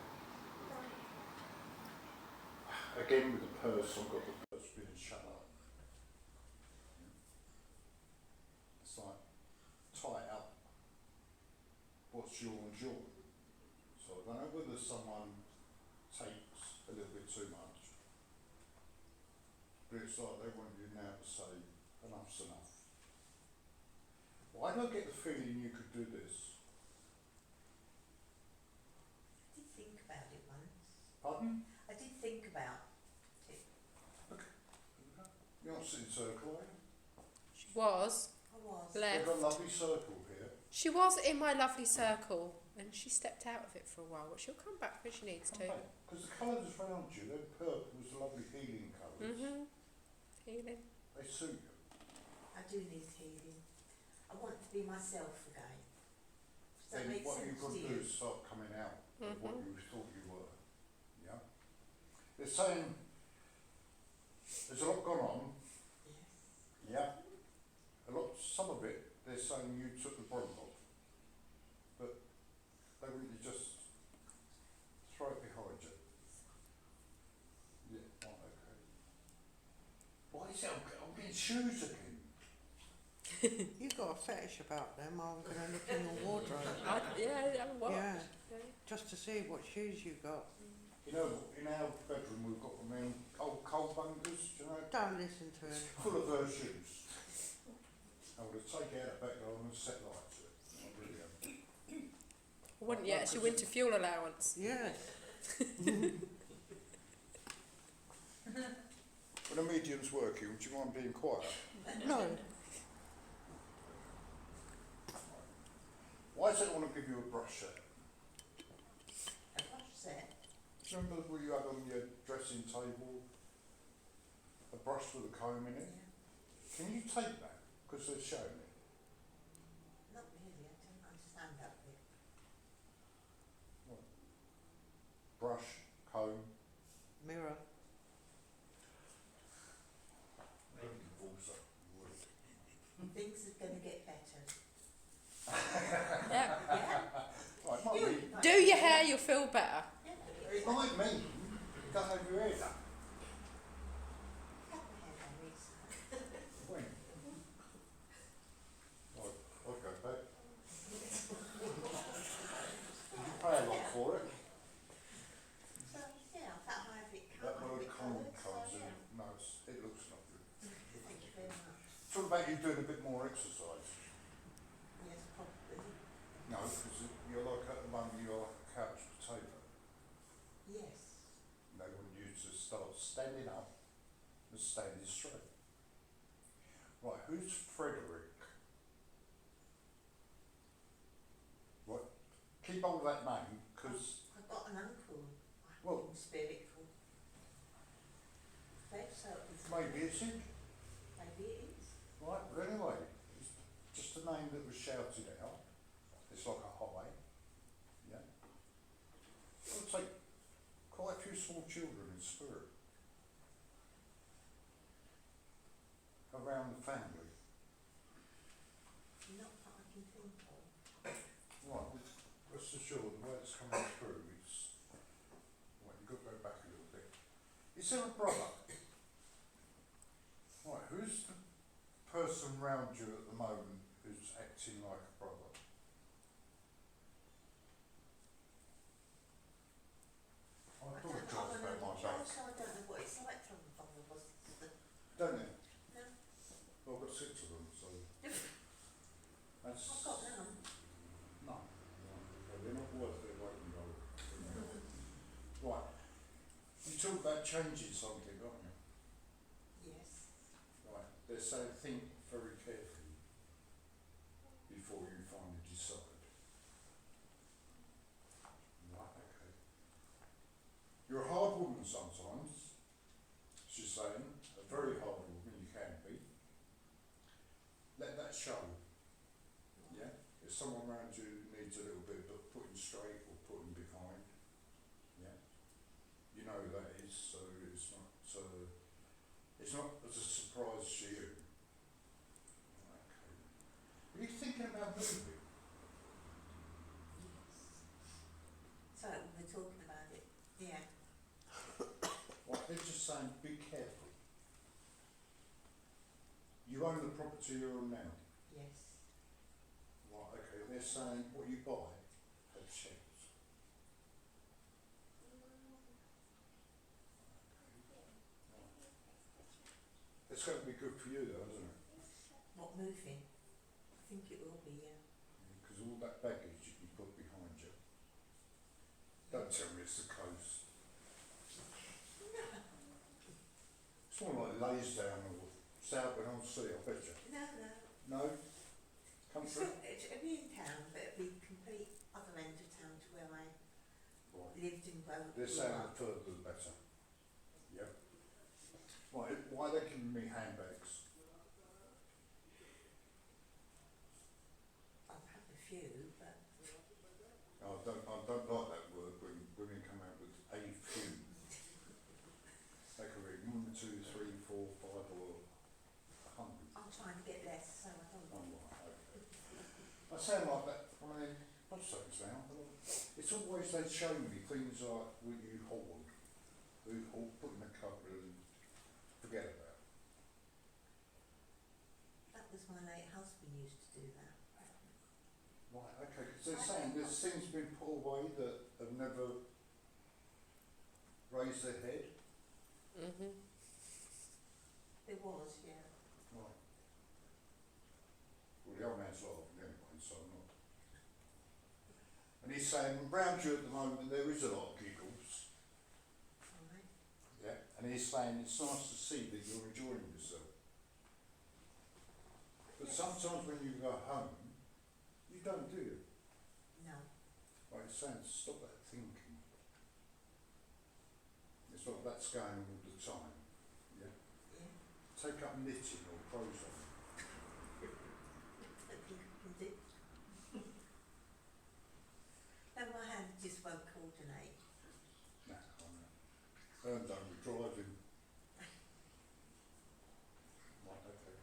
S3: Again with the purse, I've got the purse being shut up. It's like, tie it up. What's yours, yours. So I don't know whether someone takes a little bit too much. But it's like they want you now to say, enough's enough. Why do I get the feeling you could do this?
S6: I did think about it once.
S3: Pardon?
S6: I did think about it.
S3: You're not sitting circle, are you?
S1: She was.
S6: I was.
S3: We've got a
S1: Left.
S3: lovely circle here.
S1: She was in my lovely circle and she stepped out of it for a while, but she'll come back when she needs to.
S3: Because the colours around you, they're purple, lovely healing colours.
S1: Mhm. Healing.
S3: They suit you.
S6: I do need healing. I I want to be myself again. Does that
S3: Then
S6: make
S3: what
S6: sense
S3: you've got
S6: to
S3: to do
S6: you?
S3: is start coming out of what
S1: Mhm.
S3: you thought you were. Yeah? They're saying there's a lot gone on.
S6: Yes.
S3: Yeah? Some of it, they're saying you took the brunt of. But they want you just throw it behind you. Yeah, right, okay. Why is it I'm getting shoes again?
S2: You've got a fetish about them. I'm going to look in your wardrobe.
S1: Yeah, what?
S2: Yeah, just to see what shoes you got.
S3: You know, in our bedroom we've got old coal bunkers, do you know?
S2: Don't listen to
S3: It's
S2: him.
S3: full of her shoes. I would have taken out the back garden and set light to it. I really am.
S1: Wouldn't you? It's your winter fuel allowance.
S2: Yes.
S3: When a medium's working, would you mind being quiet?
S2: No.
S3: Why does it want to give you a brush set?
S6: A brush set.
S3: Do you remember what you had on your dressing table? A brush with a comb in it?
S6: Yeah.
S3: Can you take that? Because they're showing it.
S6: Not really, I don't understand that bit.
S3: Brush, comb.
S2: Mirror.
S3: Also,
S6: Things are going to get better.
S1: Yeah.
S6: Yeah?
S3: right, might
S6: You-
S3: be,
S1: Do your hair, you'll feel better.
S6: Yeah.
S3: it might mean you don't have your hair done.
S6: Have my hair done recently.
S3: When? Right, I'll go back. Did you pay a lot for it?
S6: So, yeah, I felt I have it
S3: That
S6: covered.
S3: word comb
S6: coloured,
S3: comes
S6: so,
S3: in.
S6: yeah.
S3: No, it looks not good.
S6: Thank you very much.
S3: It's all about you doing a bit more exercise.
S6: Yes, probably.
S3: No, because you're like at the moment you're like a couch potato.
S6: Yes.
S3: They want you to start standing up and standing straight. Right, who's Frederick? Right, keep hold of that name because
S6: I've got an uncle,
S3: Well-
S6: in spirit called Fred, so it's
S3: maybe it's him.
S6: maybe it is.
S3: Right, but anyway, it's just a name that was shouted out. It's like a high. Yeah. It would take quite a few small children in spirit around the family.
S6: Not that I can think of.
S3: Right, rest assured, the way it's coming through, it's. Right, you've got to go back a little bit. Is there a brother? Right, who's the person round you at the moment who's acting like a brother? I apologise about my back.
S6: Also, I don't know what it's like from other was
S3: Don't you?
S6: No.
S3: Well, I've got 6 of them, so. That's.
S6: I've got none.
S3: No. Well, they're not worth their weight in gold. Right. You talk about changing something, aren't you?
S6: Yes.
S3: Right. They're saying think very carefully before you finally decide. Right, okay. You're a hard woman sometimes, she's saying. A very hard woman you can be. Let that show. Yeah? If someone around you needs a little bit of putting straight or putting behind, yeah? You know who that is, so it's not as a surprise to you. Okay. Are you thinking about moving?
S6: Yes. So we're talking about it. Yeah.
S3: What they're just saying, be careful. You own the property you're on now.
S6: Yes.
S3: Right, okay. They're saying what you buy have checks. It's going to be good for you though, isn't it?
S6: What moving? I think it will be, yeah.
S3: Because all that baggage you put behind you. Don't tell me it's the coast. It's more like lays down or Southern on sea, I bet you.
S6: No.
S3: No?
S6: It's,
S3: Country?
S6: it'll be in town, but it'll be complete other end of town to where I
S3: Right.
S6: lived and grew
S3: They're
S6: grew
S3: saying
S6: up.
S3: the further the better. Yep. Right, why are they giving me handbags? 2, 3, 4, 5 or 100?
S6: I'm trying to get less, so I don't.
S3: Oh, right, okay. I sound like that one of them websites now. It's always they show me things like what you hoard, put in the cupboard and forget about.
S6: That was my late husband used to do that.
S3: Right, okay, because they're saying there's things been put away that have never raised their head.
S1: Mhm.
S6: There was, yeah.
S3: Right. Well, the old man's laughing anyway, so I'm not. And he's saying, round you at the moment there is a lot of giggles.
S6: Right.
S3: Yeah. And he's saying it's nice to see that you're enjoying yourself. But sometimes when you go home, you don't, do you?
S6: No.
S3: Like he's saying, stop that thinking. It's like that's going all the time. Yeah.
S6: Yeah.
S3: Take up knitting or crochet.
S6: That people can do. No, my hand just won't coordinate.
S3: Nah, I know. Earned over driving. Right, okay.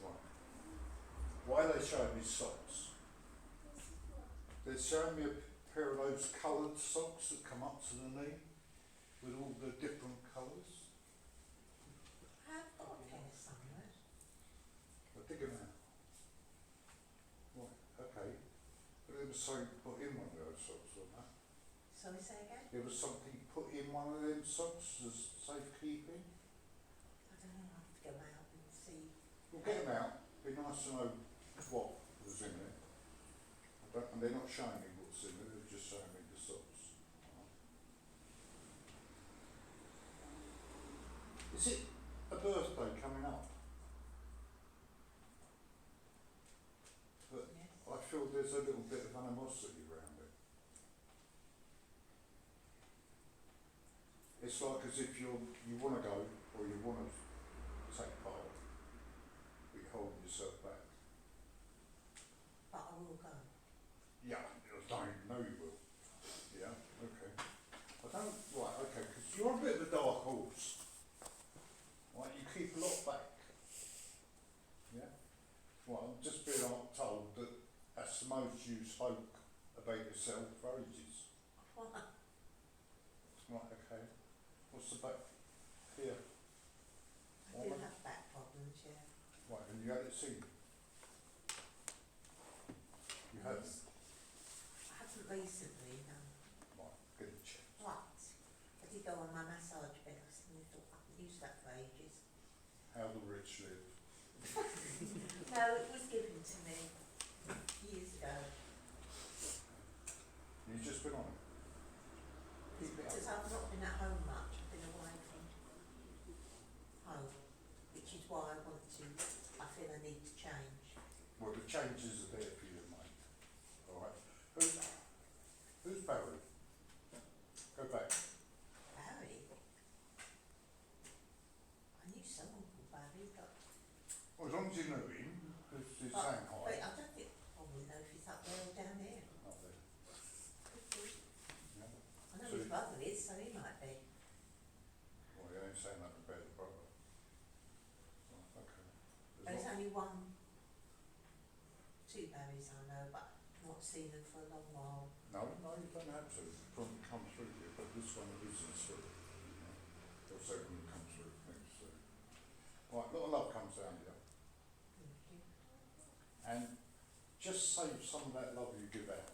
S3: Right. Why are they showing me socks? They're showing me a pair of those coloured socks that come up to the knee with all the different colours.
S6: I've got a pair somewhere.
S3: I dig them out. Right, okay. But there was something put in one of those socks, wasn't there?
S6: Sorry, say again?
S3: There was something put in one of them socks as safekeeping.
S6: I don't know, I'll have to go out and see.
S3: Well, get them out. Be nice to know what was in there. And they're not showing me what's in there, they're just showing me the socks. Is it a birthday coming up? But
S6: Yes.
S3: I feel there's a little bit of animosity around it. It's like as if you want to go or you want to take part, but you're holding yourself back.
S6: But I will go.
S3: Yeah, I don't even know you will. Yeah, okay. I don't, right, okay, because you're a bit of a dark horse. Right, you keep a lot back. Yeah? Well, I'm just being told that that's the most you spoke about yourself for ages.
S6: What?
S3: Right, okay. What's the back here?
S6: I do have back problems, yeah.
S3: Right, and you had it seen? You haven't?
S6: Yes. I haven't recently, no.
S3: Right, get it checked.
S6: What? I did go on my massage bed, I suddenly thought I haven't used that for ages.
S3: How the rich live.
S6: No, it was given to me years ago.
S3: You've just been on it.
S6: It's
S3: Keep it
S6: because
S3: up.
S6: I've not been at home much, I've been away from home, which is why I want to, I feel I need to change.
S3: Well, the changes are there for you to make. Alright. Who's Barry? Go back.
S6: Barry? I knew someone called Barry, but
S3: Well, as long as you know him, because he's saying
S6: but
S3: hi.
S6: I don't think, I wouldn't know if he's up there or down there.
S3: Not there.
S6: Could be.
S3: Yeah.
S6: I know
S3: So-
S6: his brother is, so he might be.
S3: Well, you ain't saying that about the brother. Right, okay.
S6: There's
S3: As long-
S6: only two Barrys I know, but not seen them for a long while.
S3: No, you don't have to. From come through here, but this one isn't through. Or second come through next through. Right, a lot of love comes down here.
S6: Thank you.
S3: And just save some of that love you give out.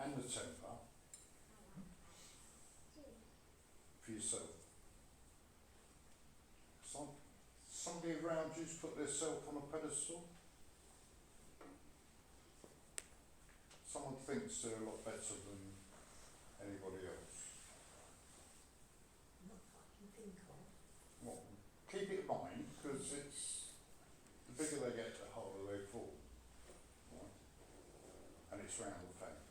S3: And the temper. For yourself. Somebody around you's put themselves on a pedestal. Someone thinks they're a lot better than anybody else.
S6: Not that I can think of.
S3: Well, keep it in mind, because it's the bigger they get, the harder they fall. Right? And it's round the family.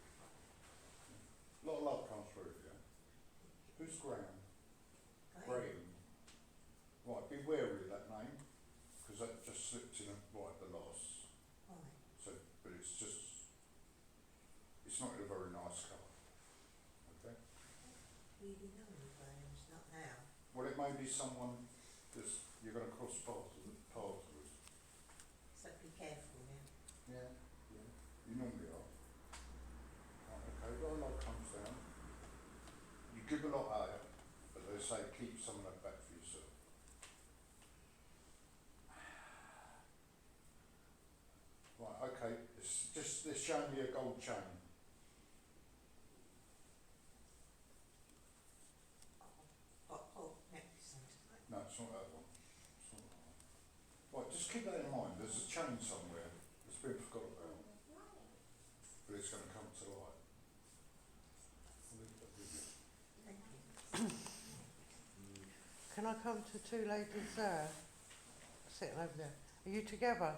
S3: A lot of love comes through here. Who's Graham? Graham. Right, be wary of that name, because that just slipped in right at the last.
S6: Right.
S3: So, but it's not in a very nice colour. Okay?
S6: Really know the Grahams, not now.
S3: maybe someone that's you're going to cross paths with.
S6: So be careful, yeah.
S3: Yeah, yeah. You normally are. Right, okay, well, a lot comes down. You give a lot out, but they say keep some of that back for yourself. Right, okay, it's just, they're showing me a gold chain.
S6: Got necklace on tonight.
S3: No, it's not that one. It's not that one. Right, just keep that in mind, there's a chain somewhere that's been forgotten about, but it's going to come to light. I'll leave that with you.
S6: Thank you.
S2: Can I come to two ladies there? Sitting over there. Are you together?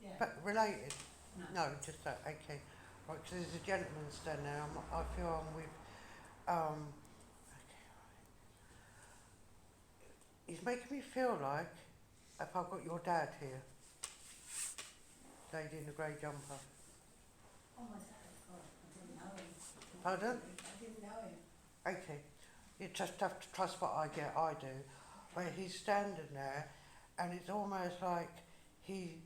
S6: Yeah.
S2: But related?
S6: No.
S2: No, just that, okay. Right, because there's a gentleman standing there. I feel I'm with, okay, right. He's making me feel like if I've got your dad here. Lady in the grey jumper.
S7: Oh my God, I didn't know him.
S2: Pardon?
S7: I didn't know him.
S2: Okay. You just have to trust what I get, I do. But he's standing there and it's almost like he...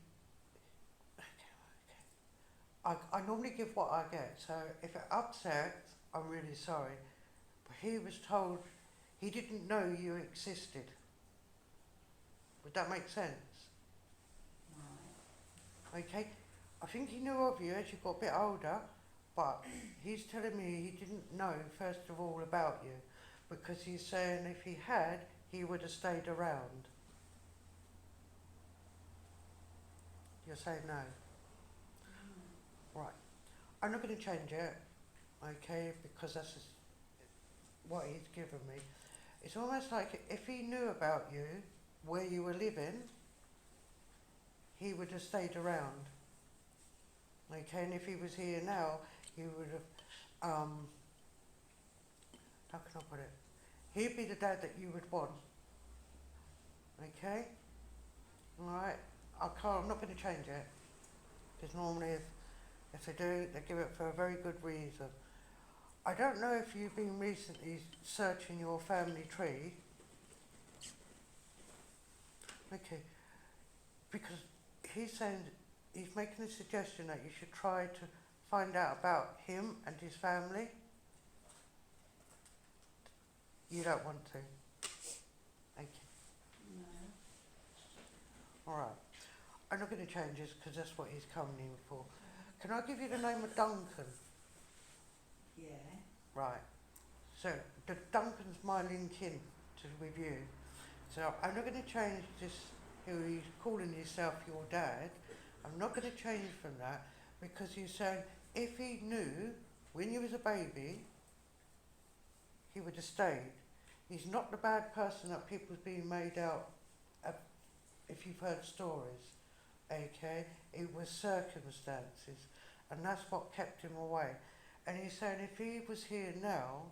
S2: I normally give what I get, so if it upsets, I'm really sorry. But he was told he didn't know you existed. Would that make sense?
S7: Right.
S2: Okay? I think he knew of you as you got a bit older, but he's telling me he didn't know, first of all, about you. Because he's saying if he had, he would have stayed around. You're saying no? Right. I'm not going to change it, okay, because that's just what he's given me. It's almost like if he knew about you, where you were living, he would have stayed around. Okay, and if he was here now, he would have, how can I put it? He'd be the dad that you would want. Okay? Alright? I'm not going to change it. Because normally if they do, they give it for a very good reason. I don't know if you've been recently searching your family tree. Okay. Because he's saying, he's making a suggestion that you should try to find out about him and his family. You don't want to? Okay.
S7: No.
S2: Alright. I'm not going to change this because that's what he's coming in for. Can I give you the name of Duncan?
S7: Yeah.
S2: Right. So, Duncan's my link in with you. So, I'm not going to change this, who he's calling himself your dad. I'm not going to change from that because he's saying if he knew when you was a baby, he would have stayed. He's not the bad person that people's being made out of, if you've heard stories. Okay? It was circumstances. And that's what kept him away. And he's saying if he was here now,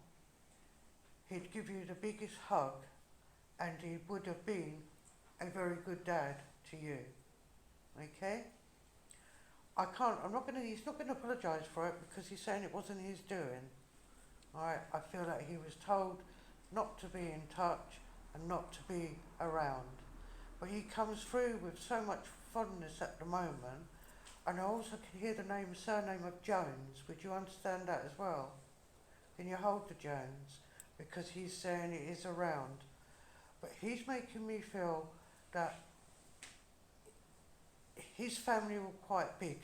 S2: he'd give you the biggest hug and he would have been a very good dad to you. Okay? He's not going to apologise for it because he's saying it wasn't his doing. Alright, I feel like he was told not to be in touch and not to be around. But he comes through with so much fondness at the moment. And I also can hear the surname of Jones. Would you understand that as well? Can you hold the Jones? Because he's saying it is around. But he's making me feel that his family were quite big.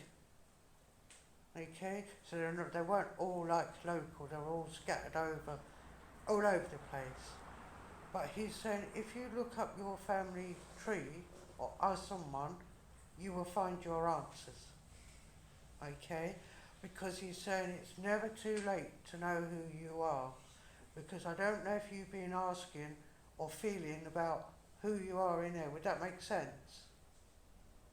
S2: Okay? So they weren't all like local, they were all scattered all over the place. But he's saying if you look up your family tree or ask someone, you will find your answers. Okay? Because he's saying it's never too late to know who you are. Because I don't know if you've been asking or feeling about who you are in there. Would that make sense?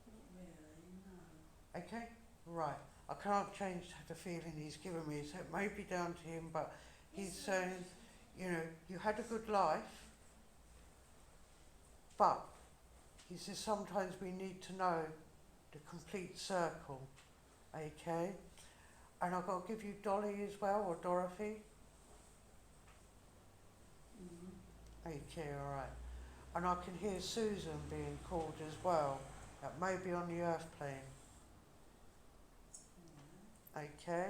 S7: Not really, no.
S2: Okay? Right. I can't change the feeling he's given me, so it may be down to him, but he's saying, you know, you had a good life, but he says sometimes we need to know the complete circle. Okay? And I've got to give you Dolly as well, or Dorothy.
S7: Mm-hmm.
S2: Okay, alright. And I can hear Susan being called as well. That may be on the earth plane. Okay.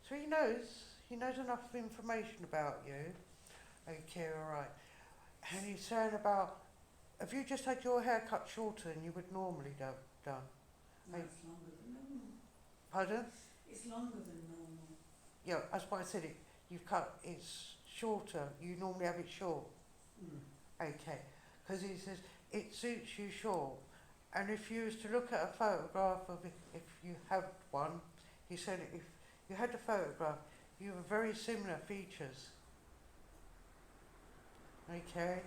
S2: So he knows enough information about you. Okay, alright. And he's saying about, have you just had your hair cut shorter than you would normally have done?
S7: No, it's longer than normal.
S2: Pardon?
S7: It's longer than normal.
S2: Yeah, that's why I said it. You've cut, it's shorter. You normally have it short. Okay. Because he says it suits you short. And if you was to look at a photograph of it, if you have one, he said if you had a photograph, you have very similar features. Okay.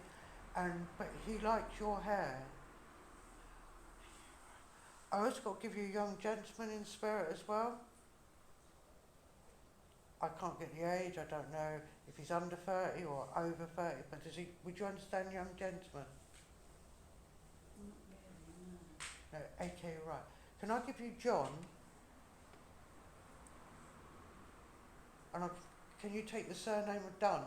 S2: But he liked your hair. I also got to give you a young gentleman in spirit as well. I can't get the age, I don't know if he's under 30 or over 30, but would you understand young gentleman?
S7: Not really, no.
S2: No, okay, right. Can I give you John? And can you take the surname of Dunn?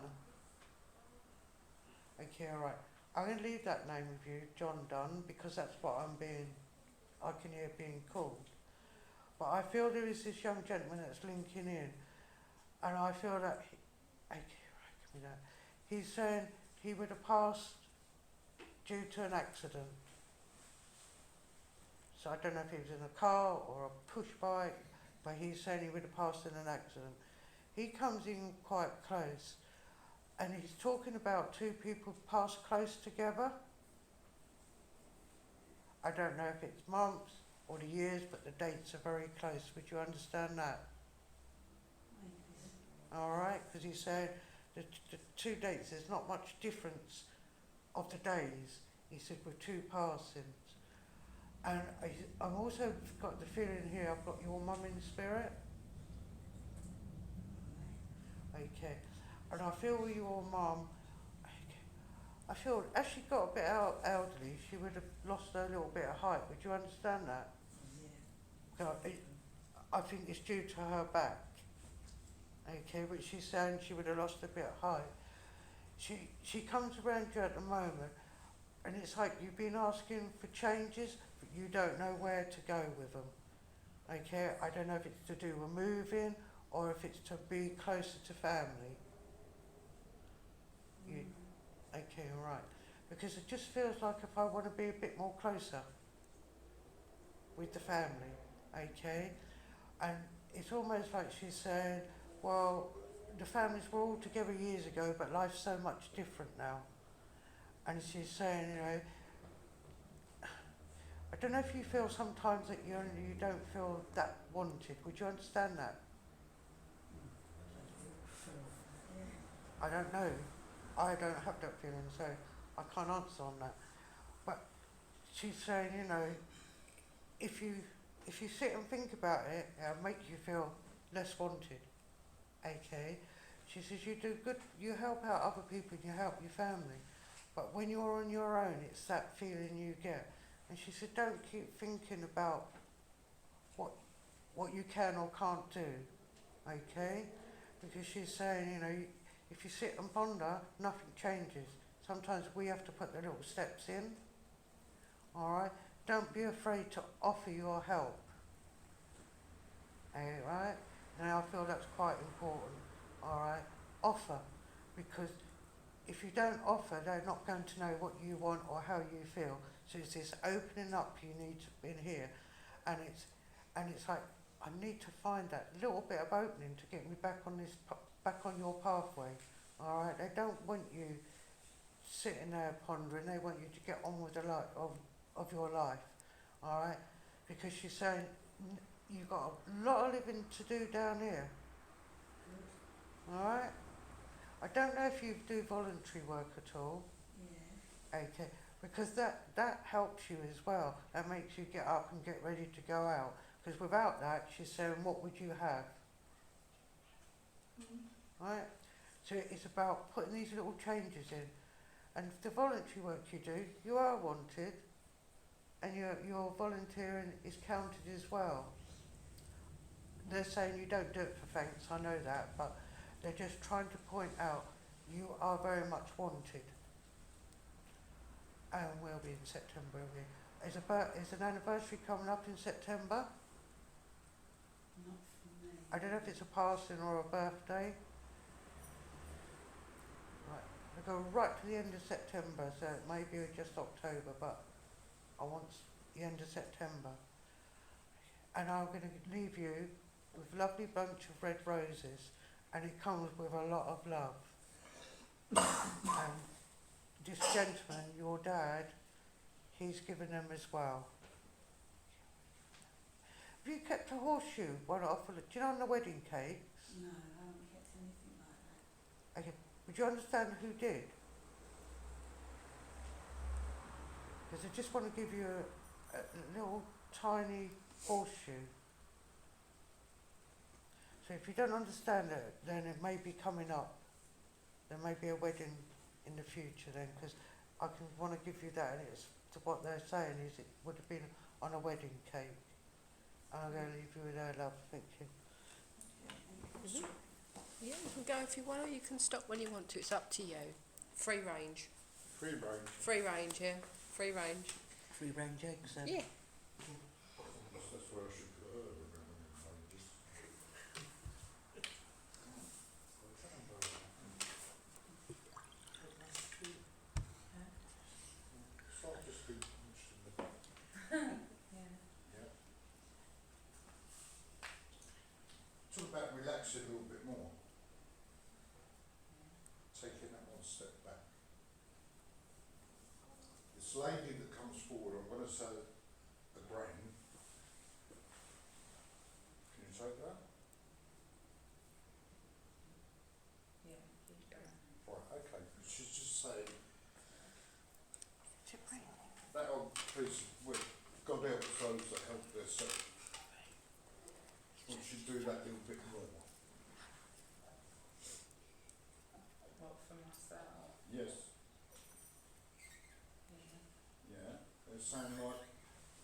S2: Okay, alright. I'm going to leave that name with you, John Dunn, because that's what I can hear being called. But I feel there is this young gentleman that's linking in, and I feel that, okay, right, give me that. He's saying he would have passed due to an accident. So I don't know if he was in a car or a push bike, but he's saying he would have passed in an accident. He comes in quite close, and he's talking about two people passed close together. I don't know if it's months or the years, but the dates are very close. Would you understand that?
S7: Maybe.
S2: All right, because he said the two dates, there's not much difference of the days. He said with two passings. And I've also got the feeling here I've got your mum in spirit. Okay. And I feel with your mum, okay, I feel as she got a bit elderly, she would have lost a little bit of height. Would you understand that?
S7: Yeah.
S2: I think it's due to her back. Okay, but she's saying she would have lost a bit of height. She comes around you at the moment, and it's like you've been asking for changes, but you don't know where to go with them. Okay, I don't know if it's to do with moving or if it's to be closer to family. Okay, all right. Because it just feels like if I want to be a bit more closer with the family, okay? And it's almost like she's saying, well, the families were all together years ago, but life's so much different now. And she's saying, you know, I don't know if you feel sometimes that you don't feel that wanted. Would you understand that? I don't know. I don't have that feeling, so I can't answer on that. But she's saying, you know, if you sit and think about it, it'll make you feel less wanted. Okay? She says you do good, you help out other people and you help your family. But when you're on your own, it's that feeling you get. And she said, don't keep thinking about what you can or can't do. Okay? Because she's saying, you know, if you sit and ponder, nothing changes. Sometimes we have to put the little steps in. Alright? Don't be afraid to offer your help. Alright? Now I feel that's quite important. Alright? Offer. Because if you don't offer, they're not going to know what you want or how you feel. So it's this opening up you need to in here. And it's like, I need to find that little bit of opening to get me back on your pathway. Alright? They don't want you sitting there pondering, they want you to get on with the life of your life. Alright? Because she's saying you've got a lot of living to do down here. Alright? I don't know if you do voluntary work at all.
S7: Yeah.
S2: Okay. Because that helps you as well. That makes you get up and get ready to go out. Because without that, she's saying, what would you have? Right? So it's about putting these little changes in. And the voluntary work you do, you are wanted. And your volunteering is counted as well. They're saying you don't do it for thanks, I know that, but they're just trying to point out you are very much wanted. and will be in September. Is an anniversary coming up in September?
S7: Not for me.
S2: I don't know if it's a passing or a birthday. Right, I go right to the end of September, so it may be just October, but I want the end of September. And I'm going to leave you with a lovely bunch of red roses, and it comes with a lot of love. And this gentleman, your dad, he's given them as well. Have you kept a horseshoe? One off, do you know on the wedding cakes?
S7: No, I haven't kept anything like that.
S2: Okay. Would you understand who did? Because I just want to give you a little tiny horseshoe. So if you don't understand it, then it may be coming up. There may be a wedding in the future then, because I can want to give you that, and it's what they're saying is it would have been on a wedding cake. And I'm going to leave you with her love. Thank you.
S1: Yeah, you can go if you want, or you can stop when you want to. It's up to you. Free range.
S3: Free range.
S1: Free range, yeah. Free range.
S2: Free range eggs then?
S1: Yeah.
S3: That's where I should put her around ranges. So I'll just be punched in the back.
S7: Yeah.
S3: Yeah. Talk about relaxing a little bit more. Taking that one step back. This lady that comes forward, I'm going to say a grain. Can you take that?
S7: Yeah. Keep going.
S3: Right, okay. She's just saying that old piece of work, God help those that help themselves. Once you do that little bit more.
S7: What, for myself?
S3: Yes,
S7: Yeah.
S3: yeah. They're saying like,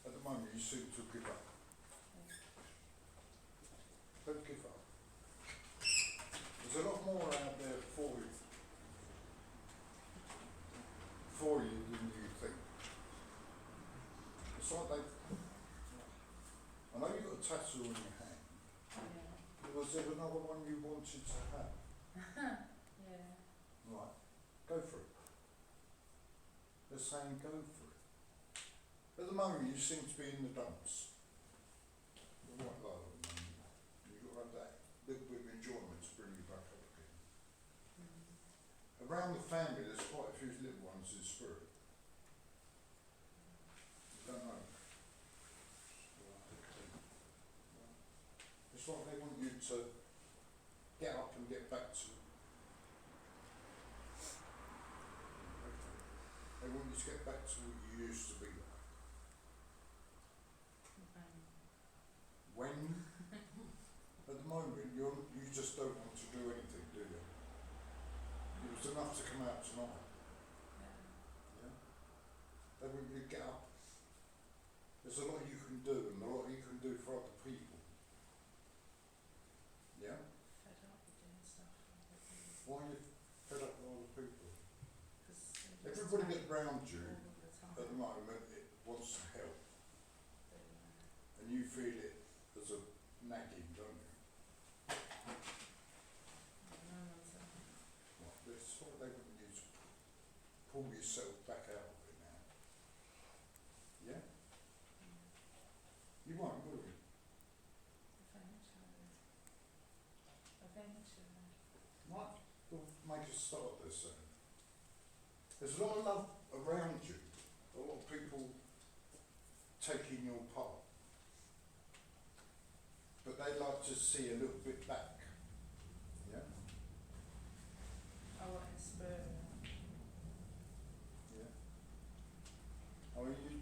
S3: at the moment you seem to give up. Don't give up. There's a lot more out there for you than you think. It's like they, I know you've got a tattoo on your hand.
S7: Yeah.
S3: Was there another one you wanted to have?
S7: Yeah.
S3: Right, go for it. They're saying go for it. At the moment you seem to be in the dumps. You're right low at the moment. You've got to have that little bit of enjoyment to bring you back up again. Around the family there's quite a few little ones in spirit. You don't know. It's like they want you to get up and get back to. They want you to get back to what you used to be like. When? At the moment, you just don't want to do anything, do you? It was enough to come out tonight. Yeah? They want you to get up. There's a lot you can do and a lot you can do for other people. Yeah?
S7: Fed up with doing stuff.
S3: Why are you fed up with other people?
S7: Because
S3: Everybody around you
S7: all
S3: at
S7: the
S3: the
S7: time.
S3: moment it wants to help, and you feel it as a nagging, don't you? Right, that's what they want you to pull yourself back out of it now. Yeah? You won't, will you?
S7: Eventually.
S3: Right. We'll make a start this then. There's a lot of love around you, a lot of people taking your part. But they like to see a little bit back. Yeah?
S7: I want to spirit.
S3: Yeah. I mean,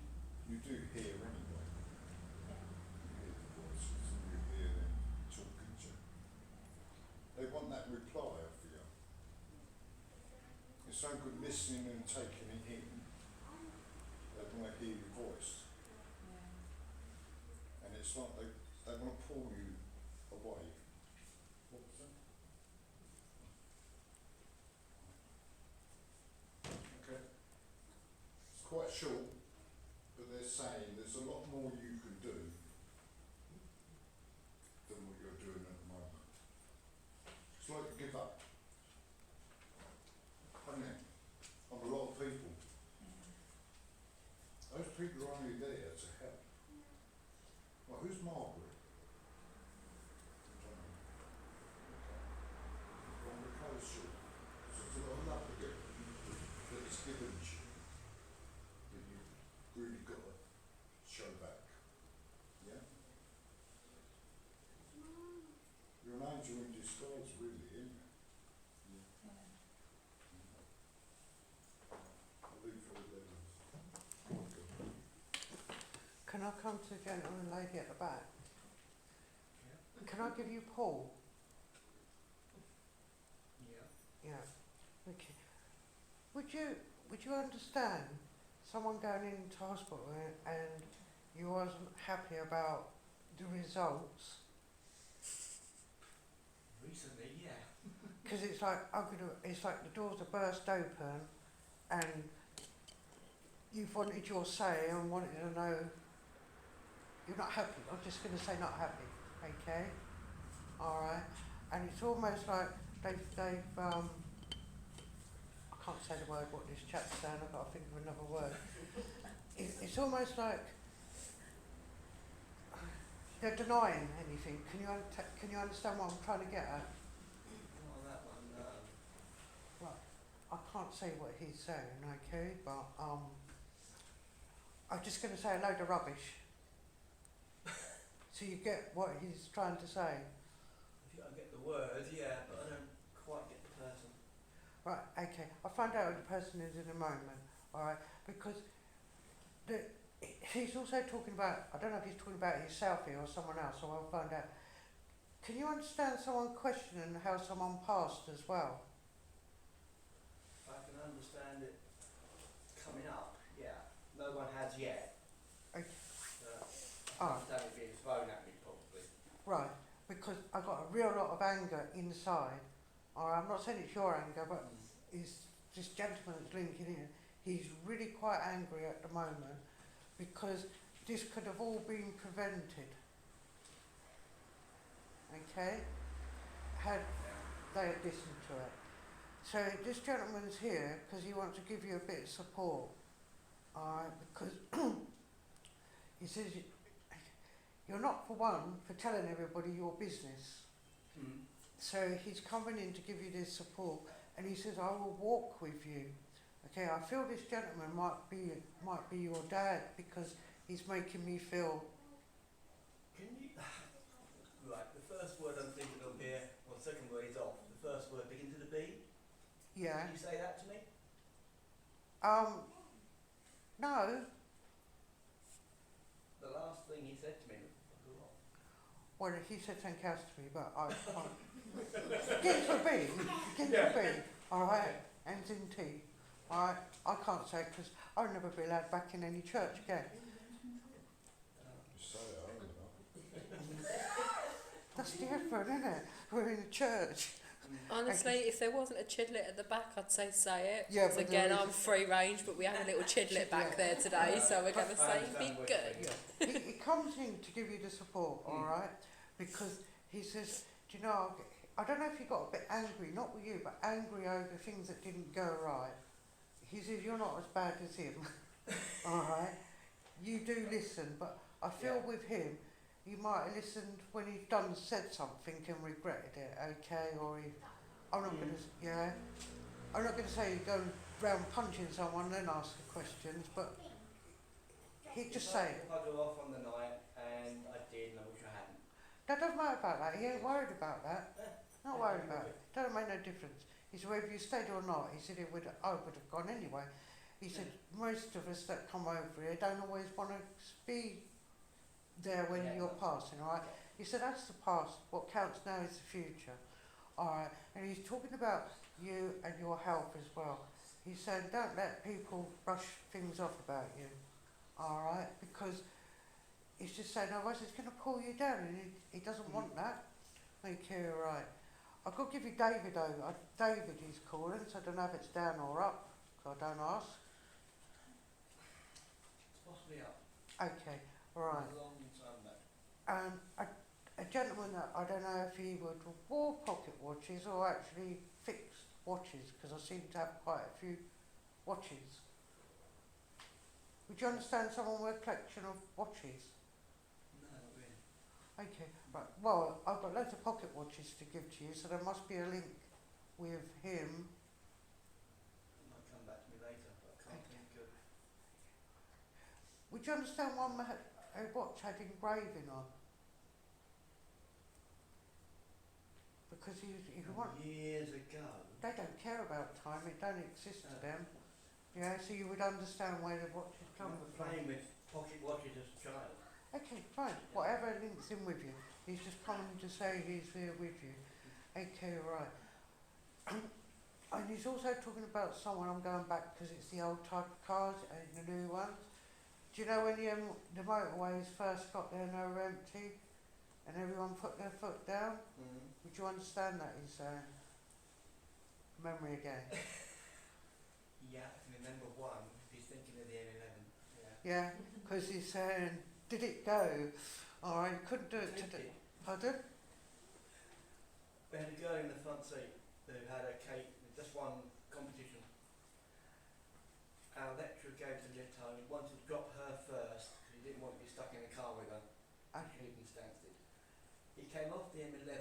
S3: you do hear anyway. You hear the voices and you hear them talking to you. They want that reply off you. It's so good listening and taking it in. They want to hear your voice. And it's like they want to pull you away. What was that? Okay. It's quite short, but they're saying there's a lot more you can do than what you're doing at the moment. It's like you give up, hasn't it? On a lot of people. Those people are only there to help. Well, who's Margaret? I don't know. Okay. On the clothes shop. So it's a lot of love again that it's given to you. That you've really got to show back. Yeah? You're an angel in disguise, really, isn't it? Yeah. I'll leave for the ladies.
S2: Can I come to the gentleman and lady at the back? Can I give you Paul?
S5: Yeah.
S2: Yeah. Okay. Would you understand someone going into hospital and you wasn't happy about the results?
S8: Recently, yeah.
S2: Because it's like it's like the doors are burst open, and you've wanted your say and wanted to know. You're not happy. I'm just going to say not happy. Okay. All right. And it's almost like they've I can't say the word what this chap's saying. I've got to think of another word. It's almost like they're denying anything. Can you understand what I'm trying to get at?
S8: Not on that one, no.
S2: Right. I can't say what he's saying, okay, but I'm just going to say a load of rubbish. So you get what he's trying to say.
S8: I get the word, yeah, but I don't quite get the person.
S2: Right, okay. I'll find out who the person is in a moment, alright? Because he's also talking about, I don't know if he's talking about himself here or someone else, so I'll find out. Can you understand someone questioning how someone passed as well?
S8: I can understand it coming up, yeah. No one has yet.
S2: Okay.
S8: I can understand it being thrown at me, probably.
S2: Right, because I've got a real lot of anger inside. Alright, I'm not saying it's your anger, but it's this gentleman that's linking in. He's really quite angry at the moment because this could have all been prevented. Okay? Had they had listened to it. So this gentleman's here because he wants to give you a bit of support. Alright, because he says you're not for one for telling everybody your business.
S8: Mm.
S2: So he's coming in to give you this support, and he says, "I will walk with you." Okay, I feel this gentleman might be your dad because he's making me feel.
S8: Can you... Right, the first word I'm thinking of here, well, the second word is off. The first word begins with a B.
S2: Yeah.
S8: Can you say that to me?
S2: No.
S8: The last thing he said to me was, "Fuck her off."
S2: Well, he said something else to me, but I can't. Begins with B. Begins with B. All right. Ends in T. All right. I can't say it because I'll never be allowed back in any church again.
S3: You say it, I don't know.
S2: That's different, isn't it? We're in a church.
S1: Honestly, if there wasn't a chidlet at the back, I'd say it.
S2: Yeah,
S1: Because
S2: but
S1: again,
S2: there
S1: I'm free range, but we have a little chidlet back there today, so we're going to say be good.
S2: Yeah. He comes in to give you the support, all right? Because he says, do you know, I don't know if he got a bit angry, not with you, but angry over things that didn't go right. He says, you're not as bad as him, all right? You do listen, but I feel with him, he might have listened when he's said something and regretted it, okay? Or I'm not going to say you go round punching someone and then ask the questions, but he'd just say it.
S8: I go off on the night, and I did, and I wish I hadn't.
S2: That doesn't matter about that. He ain't worried about that. Not worried about it. Doesn't make no difference. He said whether you stayed or not. He said I would have gone anyway. He said most of us that come over here don't always want to be there when you're passing, all right? He said that's the past. What counts now is the future, all right? And he's talking about you and your health as well. He's saying don't let people brush things off about you, all right? Because he's just saying otherwise it's going to pull you down, and he doesn't want that. Okay, all right. I've got to give you David over. David is calling, so I don't know if it's down or up, so I don't ask.
S8: me up.
S2: Okay, right.
S8: A long time back.
S2: A gentleman that I don't know if he would wore pocket watches or actually fixed watches, because I seem to have quite a few watches. Would you understand someone with a collection of watches?
S8: No, not really.
S2: Okay, right. Well, I've got loads of pocket watches to give to you, so there must be a link with him.
S8: It might come back to me later, but I can't think of.
S2: Would you understand one a watch had engraving on? Because if you want,
S8: Years ago.
S2: they don't care about time, it don't exist to them. Yeah, so you would understand where the watches
S8: I
S2: come
S8: remember
S2: from.
S8: playing with pocket watches as a child.
S2: Okay, fine. Whatever links in with you. He's just coming to say he's here with you. Okay, right. And he's also talking about someone, I'm going back because it's the old type of cars and the new ones. Do you know when the motorways first got there and they were empty and everyone put their foot down?
S8: Mm.
S2: Would you understand that he's saying? Memory again.
S8: Yeah, I can remember one. He's thinking of the M11. Yeah.
S2: Yeah, because he's saying, did it go? Alright, couldn't do it today. Pardon?
S8: We had a girl in the front seat who had a cake with just one competition. Our lecturer gave the lift home. He wanted to drop her first because he didn't want to be stuck in a car with her. She lived in Stansted. He came off the M11,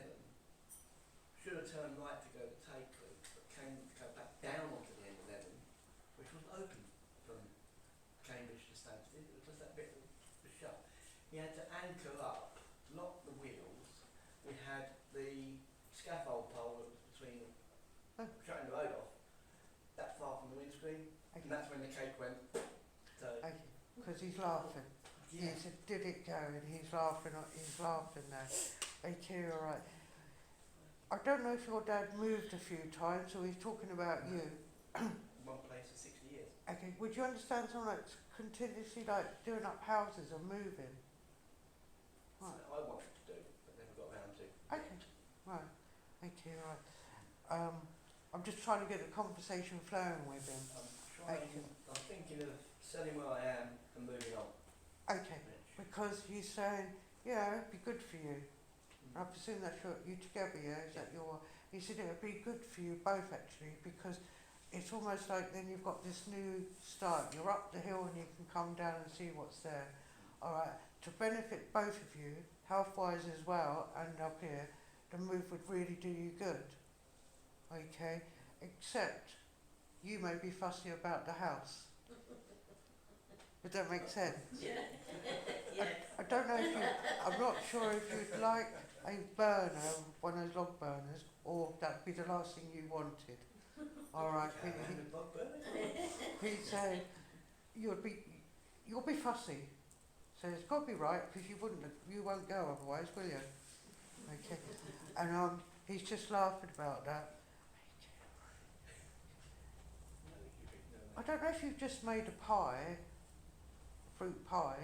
S8: should have turned right to go to Take Route, but came to go back down onto the M11, which was open from Cambridge to Stansted. It was just that bit was shut. He had to anchor up, lock the wheels. We had the scaffold pole that was between shutting the road off, that far from the windscreen, and that's when the cake went. So,
S2: Because he's laughing.
S8: yeah.
S2: He said, did it go? And he's laughing now. Okay, alright. I don't know if your dad moved a few times, or he's talking about you.
S8: One place for 60 years.
S2: Okay, would you understand someone that's continuously like doing up houses and moving? Right.
S8: So I wanted to do, but never got around to.
S2: Okay, right. Okay, right. I'm just trying to get the conversation flowing with him.
S8: I'm thinking of selling where I am and moving on.
S2: Okay, because he's saying, yeah, it'd be good for you. I presume that's you together, yeah? Is that your? He said it would be good for you both actually, because it's almost like then you've got this new start. You're up the hill and you can come down and see what's there. All right, to benefit both of you, health-wise as well, and up here, the move would really do you good. Okay, except you may be fussy about the house. Would that make sense?
S6: Yeah.
S2: I don't know if you, I'm not sure if you'd like a burner, one of those log burners, or that'd be the last thing you wanted. All right. He's saying you'll be fussy. So it's got to be right because you won't go otherwise, will you? Okay. And he's just laughing about that. I don't know if you've just made a pie, fruit pie.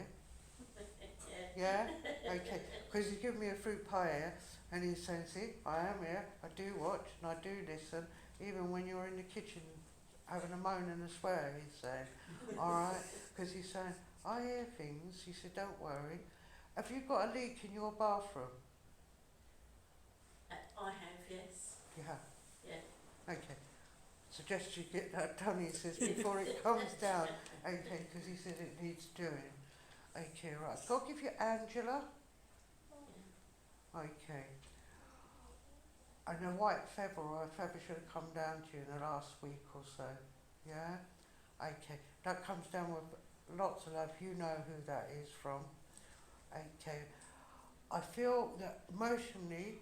S2: Yeah? Okay. Because he's given me a fruit pie here and he's saying, see, I am here, I do watch and I do listen, even when you're in the kitchen having a moan and a swear, he's saying. Alright? Because he's saying, I hear things. He said, don't worry. Have you got a leak in your bathroom?
S6: I have, yes.
S2: You have?
S6: Yeah.
S2: Okay. Suggest you get that done, he says, before it comes down. Okay, because he said it needs doing. Okay, right. So I'll give you Angela. Okay. And a white feather or a feather should have come down to you in the last week or so. Yeah? Okay. That comes down with lots of love. You know who that is from. Okay. I feel that emotionally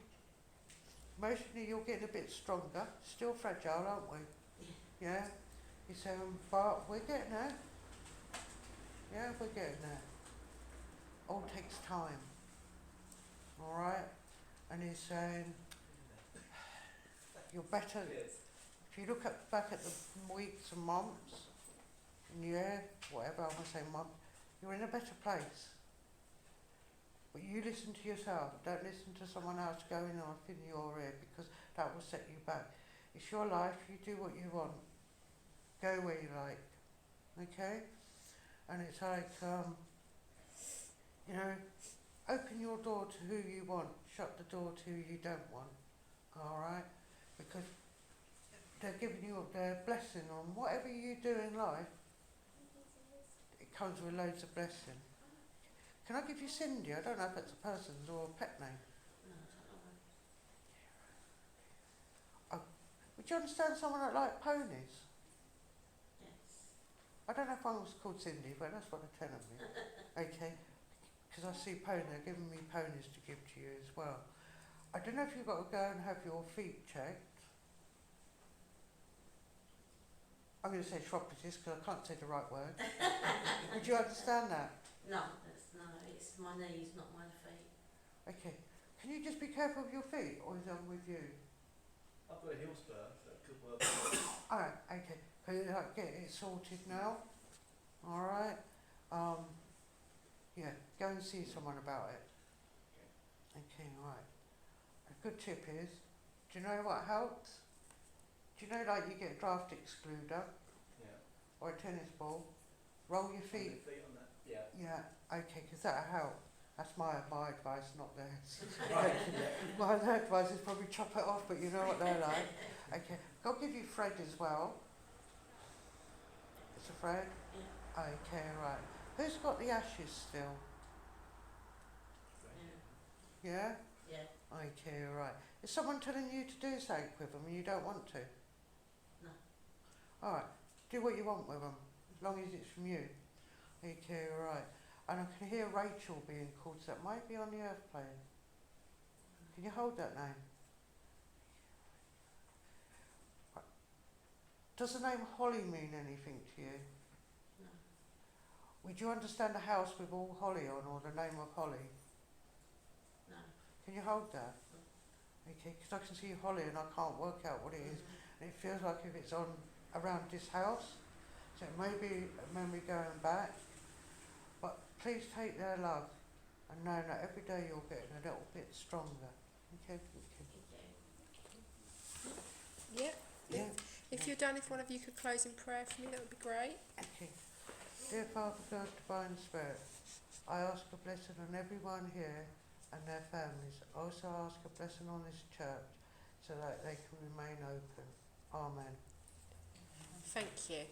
S2: you're getting a bit stronger. Still fragile, aren't we? Yeah? He's saying, but we're getting there. Yeah, we're getting there. All takes time. Alright? And he's saying, you're better. If you look back at the weeks and months, and year, whatever I want to say, month, you're in a better place. But you listen to yourself. Don't listen to someone else going off in your ear, because that will set you back. It's your life. You do what you want. Go where you like. Okay? And it's like, you know, open your door to who you want, shut the door to who you don't want, alright? Because they're giving you their blessing on whatever you do in life. It comes with loads of blessing. Can I give you Cindy? I don't know if it's a person's or a pet name.
S6: No, I don't know.
S2: Would you understand someone that liked ponies?
S6: Yes.
S2: I don't know if one was called Cindy, but that's what they're telling me. Okay, because I see pony, they're giving me ponies to give to you as well. I don't know if you've got to go and have your feet checked. I'm going to say chiropodist because I can't say the right word. Would you understand that?
S6: No, it's my knees, not my feet.
S2: Okay. Can you just be careful with your feet, or is that with you?
S8: I've got a heel spur, so it could work.
S2: Alright, okay. Can you get it sorted now? Alright. Yeah, go and see someone about it. Okay, right. A good tip is, do you know what helps? Do you know, like, you get a draft excluder
S8: Yeah.
S2: or a tennis ball, roll your
S8: Hold
S2: feet.
S8: your feet on that. Yeah.
S2: Yeah, okay, because that'll help. That's my advice, not theirs. My advice is probably chop it off, but you know what they're like. Okay, I'll give you Fred as well. It's a Fred?
S6: Yeah.
S2: Okay, right. Who's got the ashes still?
S6: Yeah.
S2: Yeah?
S6: Yeah.
S2: Okay, right. Is someone telling you to do something with them and you don't want to?
S6: No.
S2: Alright, do what you want with them, as long as it's from you. Okay, right. And I can hear Rachel being called, so that might be on the earth plane. Can you hold that name? Right. Does the name Holly mean anything to you?
S6: No.
S2: Would you understand a house with all Holly on, or the name of Holly?
S6: No.
S2: Can you hold that? Okay, because I can see Holly and I can't work out what it is. And it feels like if it's on around this house, so it may be a memory going back. But please take their love and know that every day you're getting a little bit stronger. Okay?
S1: Yeah.
S2: Yeah.
S1: If you're done, if one of you could close in prayer for me, that would be great.
S2: Okay. Dear Father God, Divine Spirit, I ask a blessing on everyone here and their families. I also ask a blessing on this church so that they can remain open. Amen.
S1: Thank you.